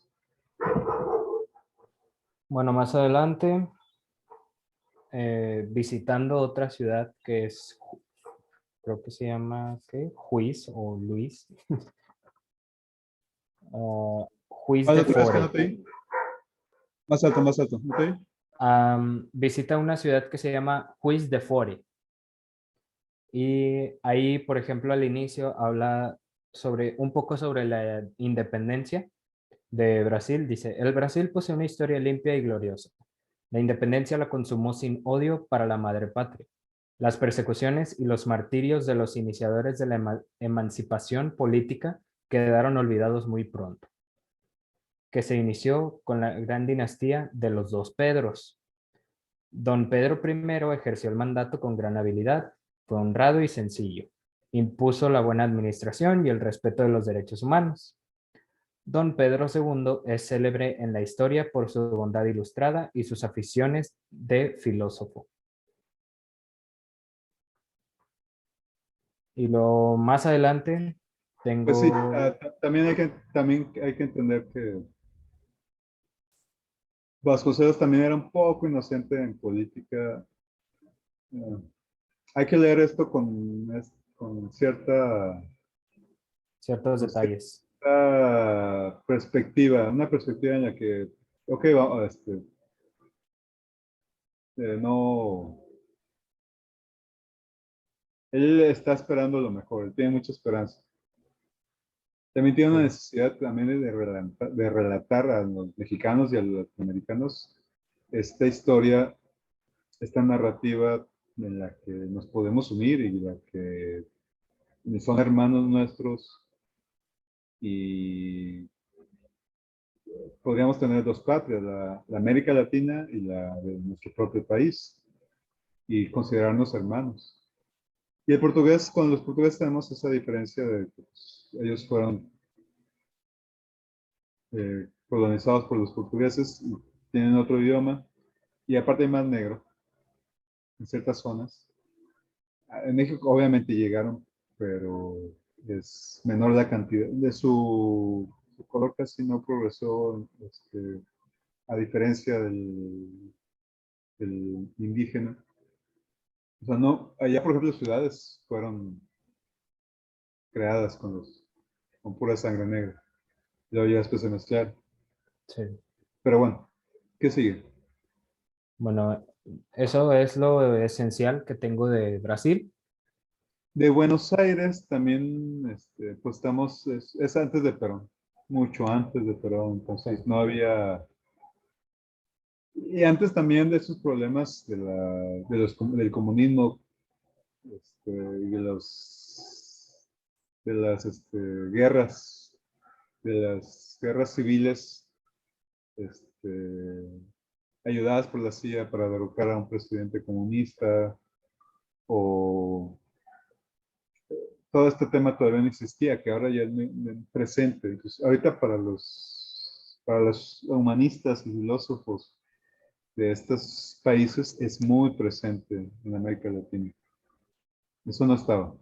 Bueno, más adelante, visitando otra ciudad que es, creo que se llama, ¿qué? Juiz o Luis. Juiz ¿Cuál de otra vez que no Fore. te oí? Más alto, más alto. ¿No te oí? Visita una ciudad que se llama Juiz de Fore. Y ahí, por ejemplo, al inicio habla sobre un poco sobre la independencia de Brasil. Dice, el Brasil posee una historia limpia y gloriosa. La independencia la consumó sin odio para la madre patria. Las persecuciones y los martirios de los iniciadores de la emancipación política quedaron olvidados muy pronto, que se inició con la gran dinastía de los dos Pedros. Don Pedro I ejerció el mandato con gran habilidad, fue honrado y sencillo. Impuso la buena administración y el respeto de los derechos humanos. Don Pedro II es célebre en la historia por su bondad ilustrada y sus aficiones de filósofo. Y lo más adelante Pues sí, tengo también hay que entender que Vasconcelos también era un poco inocente en política. Eh, Hay que leer esto con ciertos con detalles. cierta perspectiva, una perspectiva en la que, ok, no, él está esperando lo mejor, él tiene mucha esperanza. También tiene una Sí, necesidad también de relatar a los mexicanos y a los latinoamericanos esta historia, esta narrativa en la que nos podemos unir y la que son hermanos nuestros y podríamos tener dos patrias, la América Latina y la de nuestro propio país, y considerarnos hermanos. Y el portugués, con los portugueses tenemos esa diferencia de que pues, ellos fueron colonizados por los portugueses y tienen otro idioma, y aparte hay más negro en ciertas zonas. En México obviamente llegaron, pero es menor la cantidad de su color casi no progresó, a diferencia del indígena. O sea, no, allá por ejemplo ciudades fueron creadas con pura sangre negra. Y luego ya después se mezclaron. sí. Pero bueno, ¿qué sigue? Bueno, eso es lo esencial que tengo de Brasil. De Buenos Aires también, pues es antes de Perón, mucho antes de Perón, Sí, entonces no había, y antes también de esos problemas del comunismo, y de las guerras, de las guerras civiles, este, ayudadas por la CIA para derrocar a un presidente comunista, o todo este tema todavía no existía, que ahora ya es muy presente. Entonces, ahorita para los humanistas y filósofos de estos países es muy presente en América Latina. Eso no estaba.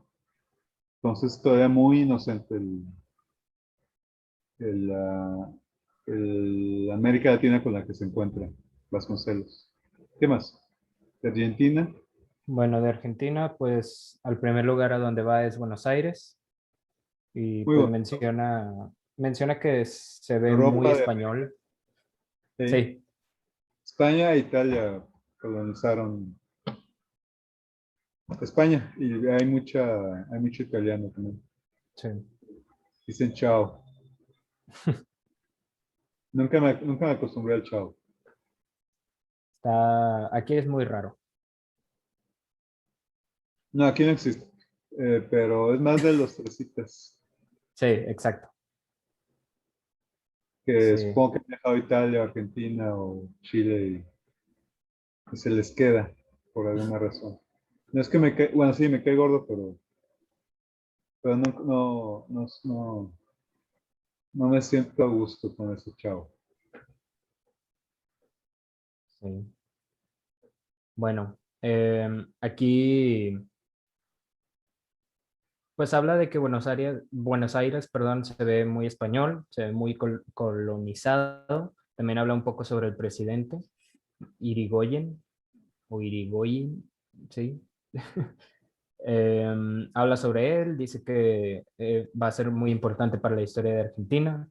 Entonces, todavía muy inocente el, ah, América Latina con la que se encuentra Vasconcelos. ¿Qué más? De Argentina, bueno, de Argentina, pues al primer lugar a donde va es Buenos Aires y muy pues bonito. menciona que se ve muy Europa de español. sí. Sí, España e Italia colonizaron España y hay mucho italiano también. sí. Dicen chao. Nunca me acostumbré al chao. Aquí es muy raro. No, aquí no existe. Pero es más de los fresitas, Sí, exacto. que Sí, supongo que han viajado a Italia, Argentina o Chile y se les queda por alguna razón. No es que bueno, sí, me cae gordo, pero no me siento a gusto con ese chao. sí. Bueno. Aquí, pues habla de que Buenos Aires, perdón, se ve muy español, se ve muy colonizado. También habla un poco sobre el presidente, Irigoyen, o Irigoyen, sí. Habla sobre él, dice que va a ser muy importante para la historia de Argentina.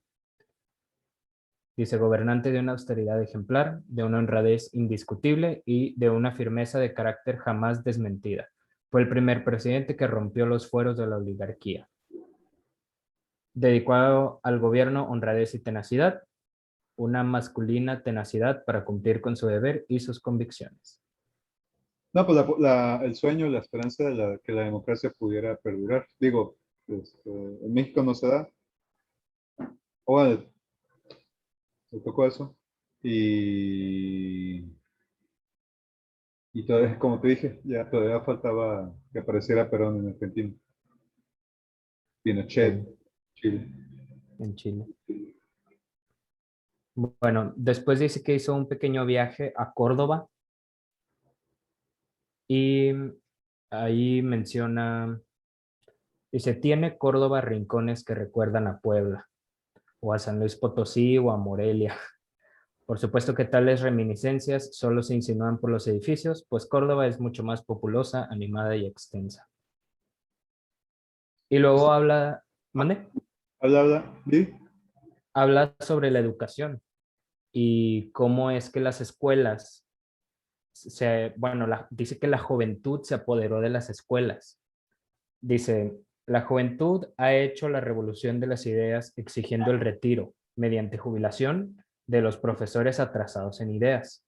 Dice, gobernante de una austeridad ejemplar, de una honradez indiscutible y de una firmeza de carácter jamás desmentida. Fue el primer presidente que rompió los fueros de la oligarquía. Dedicado al gobierno, honradez y tenacidad, una masculina tenacidad para cumplir con su deber y sus convicciones. No, pues el sueño, la esperanza de que la democracia pudiera perdurar. Digo, en México no se da. O se tocó eso. Y, y todavía, como te dije, ya todavía faltaba que apareciera Perón en Argentina. Pinochet, Sí, Chile. en Chile. Bueno, después dice que hizo un pequeño viaje a Córdoba y ahí menciona, dice, tiene Córdoba rincones que recuerdan a Puebla o a San Luis Potosí o a Morelia. Por supuesto que tales reminiscencias solo se insinúan por los edificios, pues Córdoba es mucho más populosa, animada y extensa. Y luego habla, ¿mande? Habla, ¿sí? Habla sobre la educación y cómo es que las escuelas, bueno, dice que la juventud se apoderó de las escuelas. Dice, la juventud ha hecho la revolución de las ideas exigiendo el retiro, mediante jubilación, de los profesores atrasados en ideas.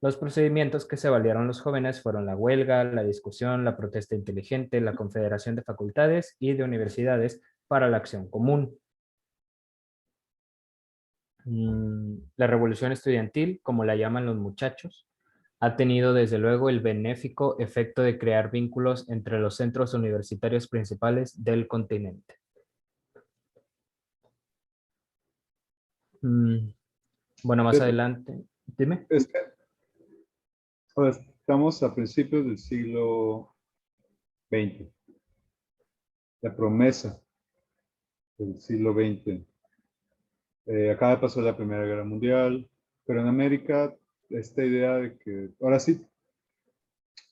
Los procedimientos que se valieron los jóvenes fueron la huelga, la discusión, la protesta inteligente, la confederación de facultades y de universidades para la acción común. La revolución estudiantil, como la llaman los muchachos, ha tenido desde luego el benéfico efecto de crear vínculos entre los centros universitarios principales del continente. Bueno, más Fíjate, adelante, dime. es que, ahora, estamos a principios del siglo XX. La promesa del siglo XX. Acaba de pasar la Primera Guerra Mundial, pero en América esta idea de que ahora sí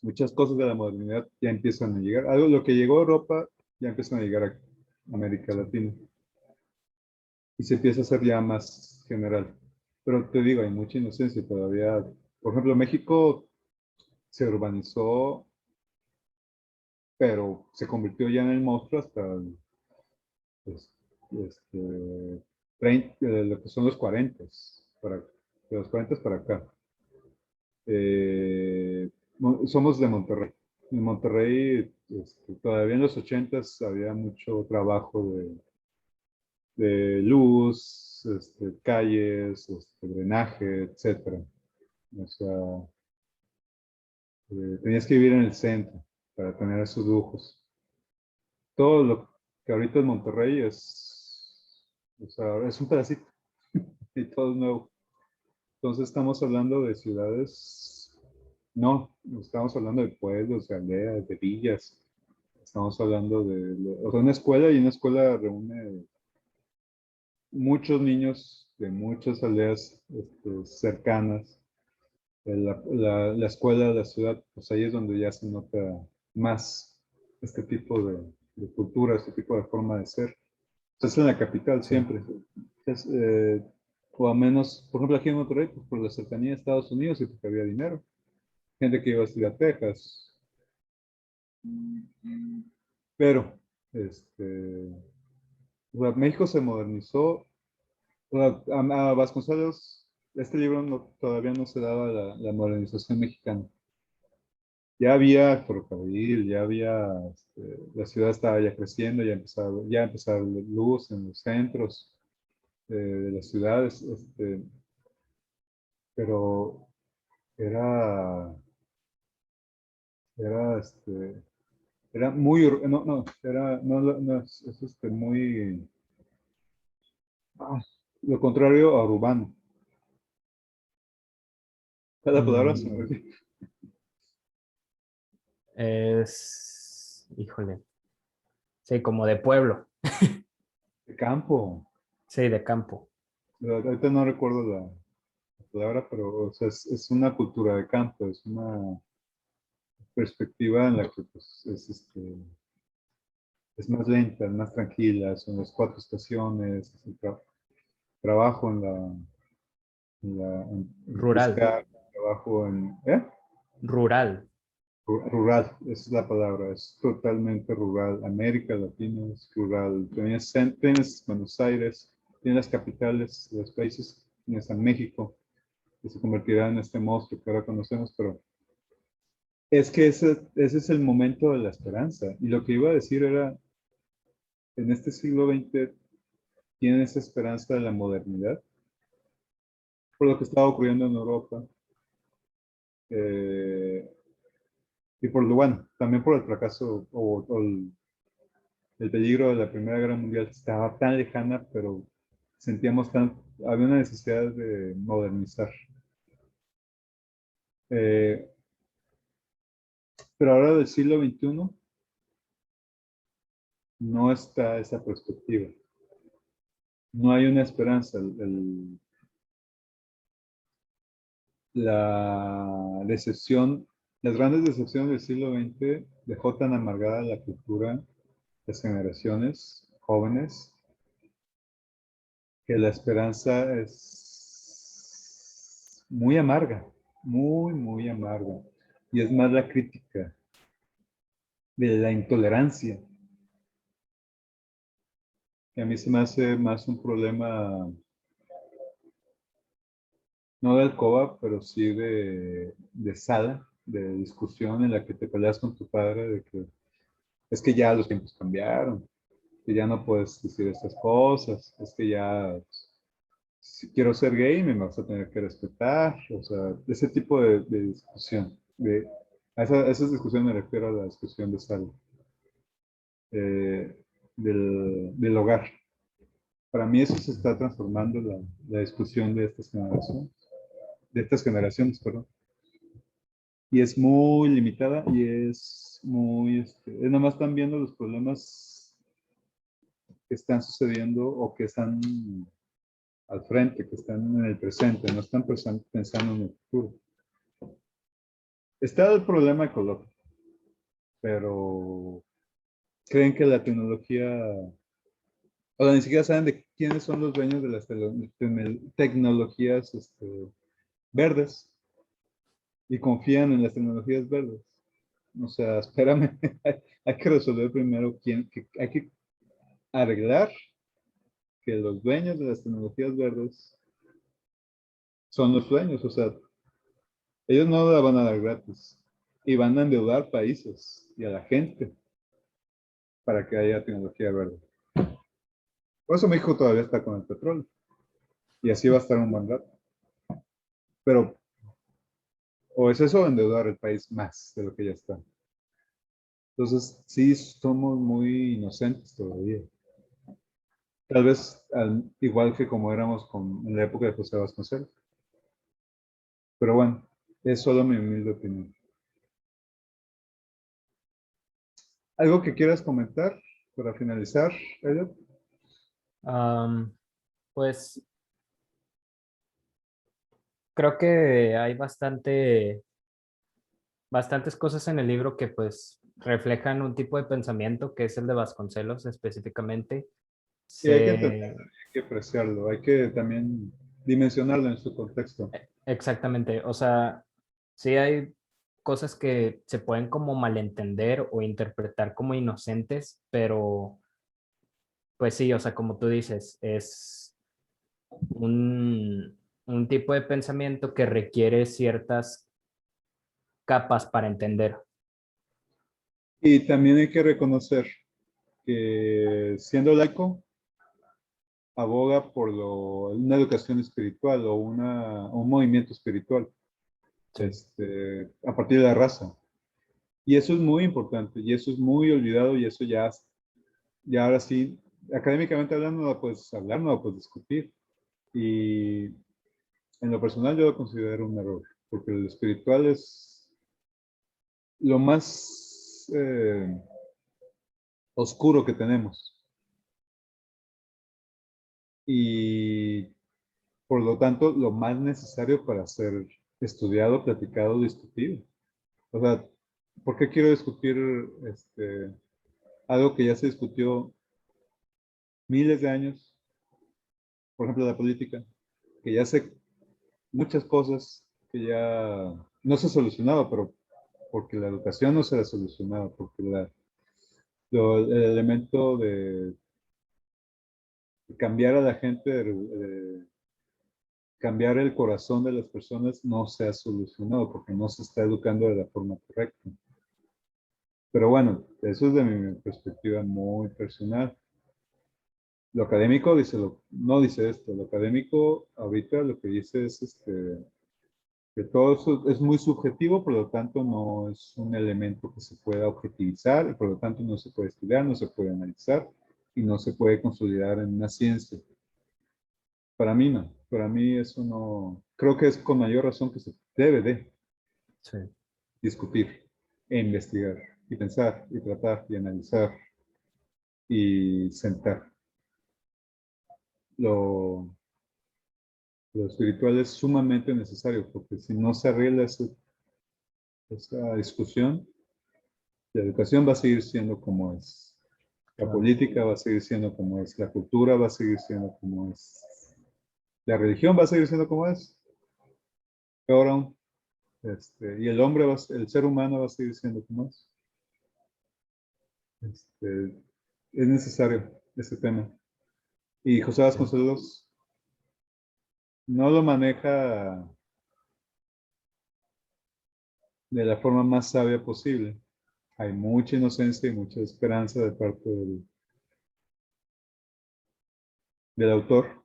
muchas cosas de la modernidad ya empiezan a llegar. Algo lo que llegó a Europa ya empiezan a llegar a América Sí, Latina y se empieza a hacer ya más general. Pero te digo, hay mucha inocencia todavía. Por ejemplo, México se urbanizó, pero se convirtió ya en el monstruo hasta pues, este, lo que son los 40, de los 40 para acá. Somos de Monterrey. En Monterrey, todavía en los 80 había mucho trabajo de luz, calles, drenaje, etcétera. O sea, tenías que vivir en el centro para tener esos lujos. Todo lo que ahorita en Monterrey o sea, es un pedacito y todo es nuevo. Entonces estamos hablando de ciudades, no, estamos hablando de pueblos, de aldeas, de villas. Estamos hablando o sea, una escuela y una escuela reúne muchos niños de muchas aldeas cercanas. La escuela de la ciudad, pues ahí es donde ya se nota más este tipo de cultura, este tipo de forma de ser. Es en la capital sí, siempre. Es, o a menos, por ejemplo, aquí en Monterrey, pues por la cercanía de Estados Unidos y porque había dinero. Gente que iba a estudiar a Texas. Pero, o sea, México se modernizó. O sea, a Vasconcelos, este libro todavía no se daba la modernización mexicana. Ya había ferrocarril, ya había, la ciudad estaba ya creciendo, ya empezaba luz en los centros de las ciudades, pero era, era, era muy, no, no, era, no, no, es muy, ah, lo contrario a urbano. Cada palabra se me Mm, olvida. Híjole, sí, como de pueblo, De campo. sí, de campo. Ahorita no recuerdo la palabra, pero o sea, es una cultura de campo, es una perspectiva en la que pues, es más lenta, es más tranquila, son las cuatro estaciones, es el trabajo en Rural, pescar, trabajo en... ¿eh? rural. Rural, esa es la palabra, es totalmente rural. América Latina es rural. Tienes Buenos Aires, tienes las capitales de los países, tienes a México, que se convertirá en este monstruo que ahora conocemos, pero es que ese es el momento de la esperanza. Y lo que iba a decir era, en este siglo XX tiene esa esperanza de la modernidad, por lo que estaba ocurriendo en Europa, eh, y por lo bueno, también por el fracaso o el peligro de la Primera Guerra Mundial estaba tan lejana, pero sentíamos había una necesidad de modernizar. Eh, pero ahora del siglo XXI no está esa perspectiva. No hay una esperanza. La decepción, las grandes decepciones del siglo XX dejó tan amargada la cultura, las generaciones jóvenes, que la esperanza es muy amarga, muy, muy amarga. Y es más la crítica de la intolerancia, que a mí se me hace más un problema, no de alcoba, pero sí de sala, de discusión en la que te peleas con tu padre, de que es que ya los tiempos cambiaron, que ya no puedes decir estas cosas, es que ya si quiero ser gay me vas a tener que respetar, o sea, ese tipo de discusión, a esas discusiones me refiero a la discusión de sala, eh, del hogar. Para mí eso se está transformando la discusión de estas generaciones, perdón. Y es muy limitada y es muy, es nada más están viendo los problemas que están sucediendo o que están al frente, que están en el presente, no están pensando en el futuro. Está el problema ecológico, pero creen que la tecnología, o ni siquiera saben de quiénes son los dueños de las tecnologías verdes y confían en las tecnologías verdes. O sea, espérame, hay que resolver primero hay que arreglar que los dueños de las tecnologías verdes son los dueños, o sea, ellos no la van a dar gratis y van a endeudar países y a la gente para que haya tecnología verde. Por eso México todavía está con el petróleo y así va a estar un buen rato. Pero o es eso o endeudar el país más de lo que ya está. Entonces, sí, somos muy inocentes todavía. Tal vez igual que como éramos en la época de José Vasconcelos. Pero bueno, es solo mi humilde opinión. ¿Algo que quieras comentar para finalizar, Elliot? Pues creo que hay bastantes cosas en el libro que pues reflejan un tipo de pensamiento que es el de Vasconcelos específicamente. Y hay que entenderlo, Se, hay que apreciarlo, hay que también dimensionarlo en su contexto. exactamente, o sea, sí hay cosas que se pueden como malentender o interpretar como inocentes, pero pues sí, o sea, como tú dices, es un tipo de pensamiento que requiere ciertas capas para entender. Y también hay que reconocer que siendo laico, aboga por una educación espiritual o un movimiento espiritual Sí, a partir de la raza. Y eso es muy importante y eso es muy olvidado y eso ya ahora sí, académicamente hablando, no lo puedes hablar, no lo puedes discutir. Y en lo personal yo lo considero un error, porque el espiritual es lo más más oscuro que tenemos. Y por lo tanto, lo más necesario para ser estudiado, platicado, discutido. O sea, ¿por qué quiero discutir algo que ya se discutió miles de años? Por ejemplo, la política, que ya sé muchas cosas que ya no se solucionaba, pero porque la educación no se la solucionaba, porque el elemento de cambiar a la gente, cambiar el corazón de las personas no se ha solucionado porque no se está educando de la forma correcta. Pero bueno, eso es de mi perspectiva muy personal. Lo académico no dice esto. Lo académico ahorita lo que dice es que todo eso es muy subjetivo, por lo tanto no es un elemento que se pueda objetivizar y por lo tanto no se puede estudiar, no se puede analizar y no se puede consolidar en una ciencia. Para mí no. Para mí eso no. Creo que es con mayor razón que se debe de Sí. discutir e investigar y pensar y tratar y analizar y sentar. Lo espiritual es sumamente necesario porque si no se arregla esa discusión, la educación va a seguir siendo como es. La Claro. política va a seguir siendo como es. La cultura va a seguir siendo como es. La religión va a seguir siendo como es. Peor aún. Y el hombre, el ser humano va a seguir siendo como es. Es necesario ese tema. Y José Sí. Vasconcelos no lo maneja de la forma más sabia posible. Hay mucha inocencia y mucha esperanza de parte del autor.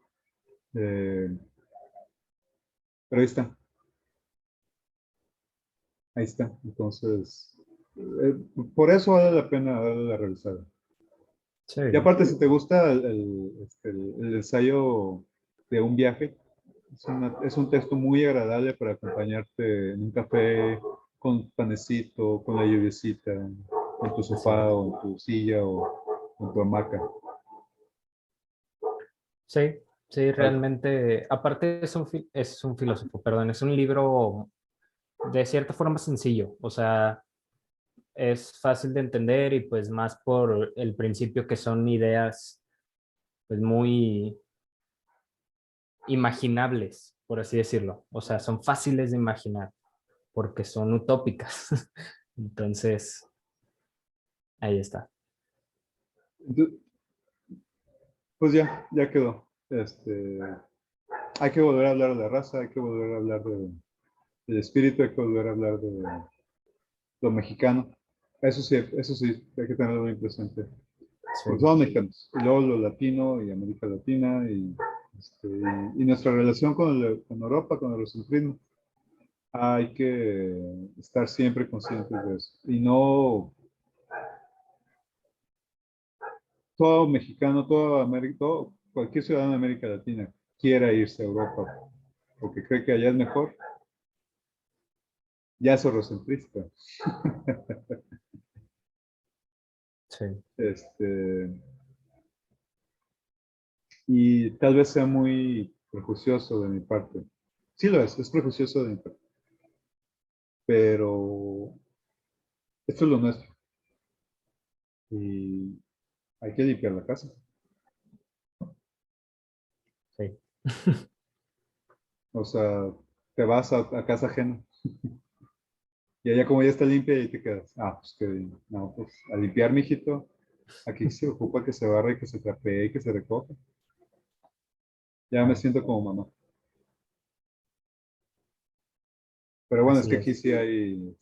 Pero ahí está. Entonces, por eso vale la pena darle la revisada. Sí. Y aparte, si te gusta el ensayo de un viaje, es un texto muy agradable para acompañarte en un café con panecito, con la lluviecita, en tu Así sofá es. o en tu silla o en tu hamaca. Sí, sí, Al- realmente, aparte es un filósofo, perdón, es un libro de cierta forma sencillo, o sea, es fácil de entender y pues más por el principio que son ideas pues muy imaginables, por así decirlo, o sea, son fáciles de imaginar porque son utópicas. Entonces, ahí está. Pues ya quedó. Hay que volver a hablar de la raza, hay que volver a hablar del espíritu, hay que volver a hablar de lo mexicano. Eso sí, hay que tenerlo muy presente. Sí, Porque somos mexicanos. Y luego lo latino y América Latina y nuestra relación con Europa, con el eurocentrismo. Hay que estar siempre conscientes de eso. Y no todo mexicano, todo América, cualquier ciudadano de América Latina quiera irse a Europa porque cree que allá es mejor, ya es eurocentrista. sí, Este, y tal vez sea muy prejuicioso de mi parte. Sí lo es prejuicioso de mi parte. Pero esto es lo nuestro. Y hay que limpiar la casa. sí. O sea, te vas a casa ajena. Y allá como ya está limpia y te quedas. Ah, pues que no, pues a limpiar, mijito. Aquí se ocupa que se barre, que se trapee y que se recoja. Ya me Claro, siento como mamá. Pero bueno, es así que aquí es. sí hay.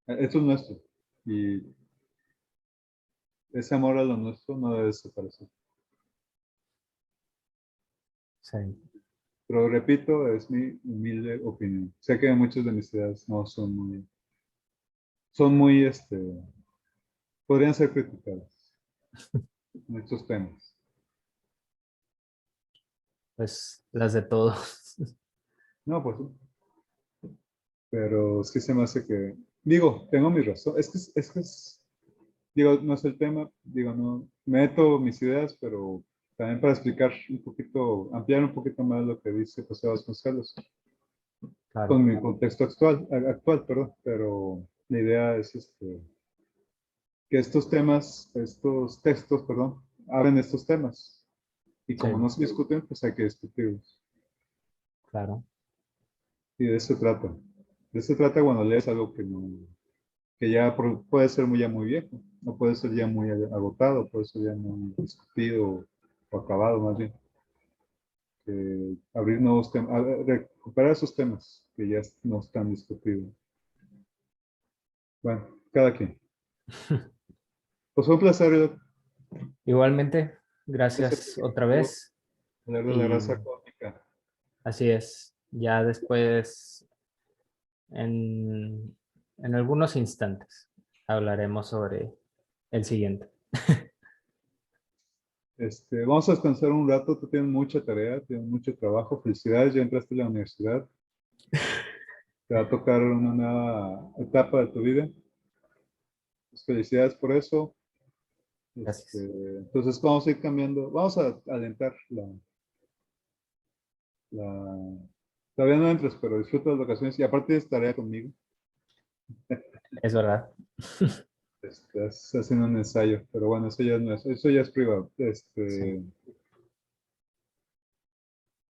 Esto es nuestro. Y ese amor a lo nuestro no debe desaparecer. Sí, Pero repito, es mi humilde opinión. Sé que muchas de mis ideas no son muy, podrían ser criticadas en estos temas. pues las de todos. No, pues sí. Pero sí se me hace que Digo, tengo mi razón. Digo, no es el tema, digo, no, meto mis ideas, pero también para explicar un poquito, ampliar un poquito más lo que dice José Vasconcelos, Claro, con mi contexto actual, perdón, pero la idea es que estos temas, estos textos, perdón, abren estos temas, y como sí, no se discuten, pues hay que discutirlos, claro, y de eso se trata. De eso se trata cuando lees algo que no, que ya puede ser ya muy viejo, no puede ser ya muy agotado, puede ser ya muy discutido o acabado más bien. Abrir nuevos temas, recuperar esos temas que ya no están discutidos. Bueno, cada quien. Pues fue un placer igualmente, ese gracias pequeño otra juego, vez hablar de la y raza cósmica. así es, ya después en algunos instantes hablaremos sobre el siguiente. Vamos a descansar un rato, tú tienes mucha tarea, tienes mucho trabajo, felicidades, ya entraste a la universidad, te va a tocar una nueva etapa de tu vida, pues felicidades por eso. Gracias. Entonces vamos a ir cambiando, vamos a alentar todavía no entres, pero disfruta las vacaciones y aparte tienes tarea conmigo, Es verdad. estás haciendo un ensayo, pero bueno, eso ya es privado. Sí.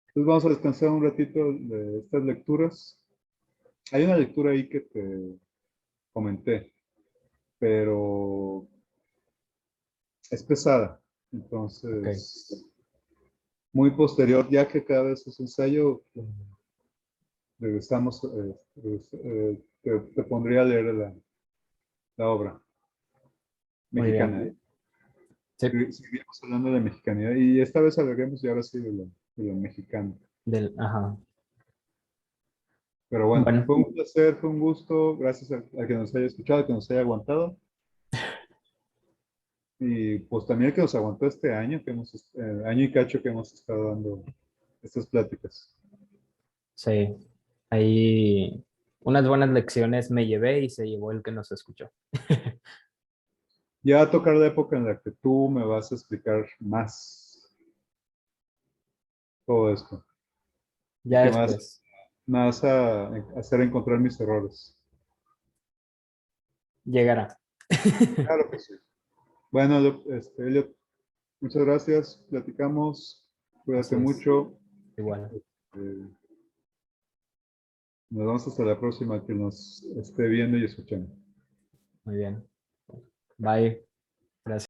Entonces vamos a descansar un ratito de estas lecturas. Hay una lectura ahí que te comenté, pero es pesada. Ok, Entonces, muy posterior, ya que cada vez es ensayo, regresamos, te pondría a leer la obra muy bien. mexicana, ¿eh? Sí, Seguiríamos hablando de mexicanidad y esta vez hablaremos y ahora sí de lo mexicano. ajá. Pero bueno, Bueno, fue un placer, fue un gusto. Gracias a que nos haya escuchado, que nos haya aguantado. Y pues también que nos aguantó este año, año y cacho que hemos estado dando estas pláticas. sí, ahí unas buenas lecciones me llevé y se llevó el que nos escuchó. Ya va a tocar la época en la que tú me vas a explicar más todo esto y Ya que después me vas a hacer encontrar mis errores. llegará. Claro que sí. Bueno, Elliot, muchas gracias. Platicamos. Así Cuídate es, mucho. igual. Eh, Nos vemos hasta la próxima, que nos esté viendo y escuchando. Muy bien. Bye. Gracias.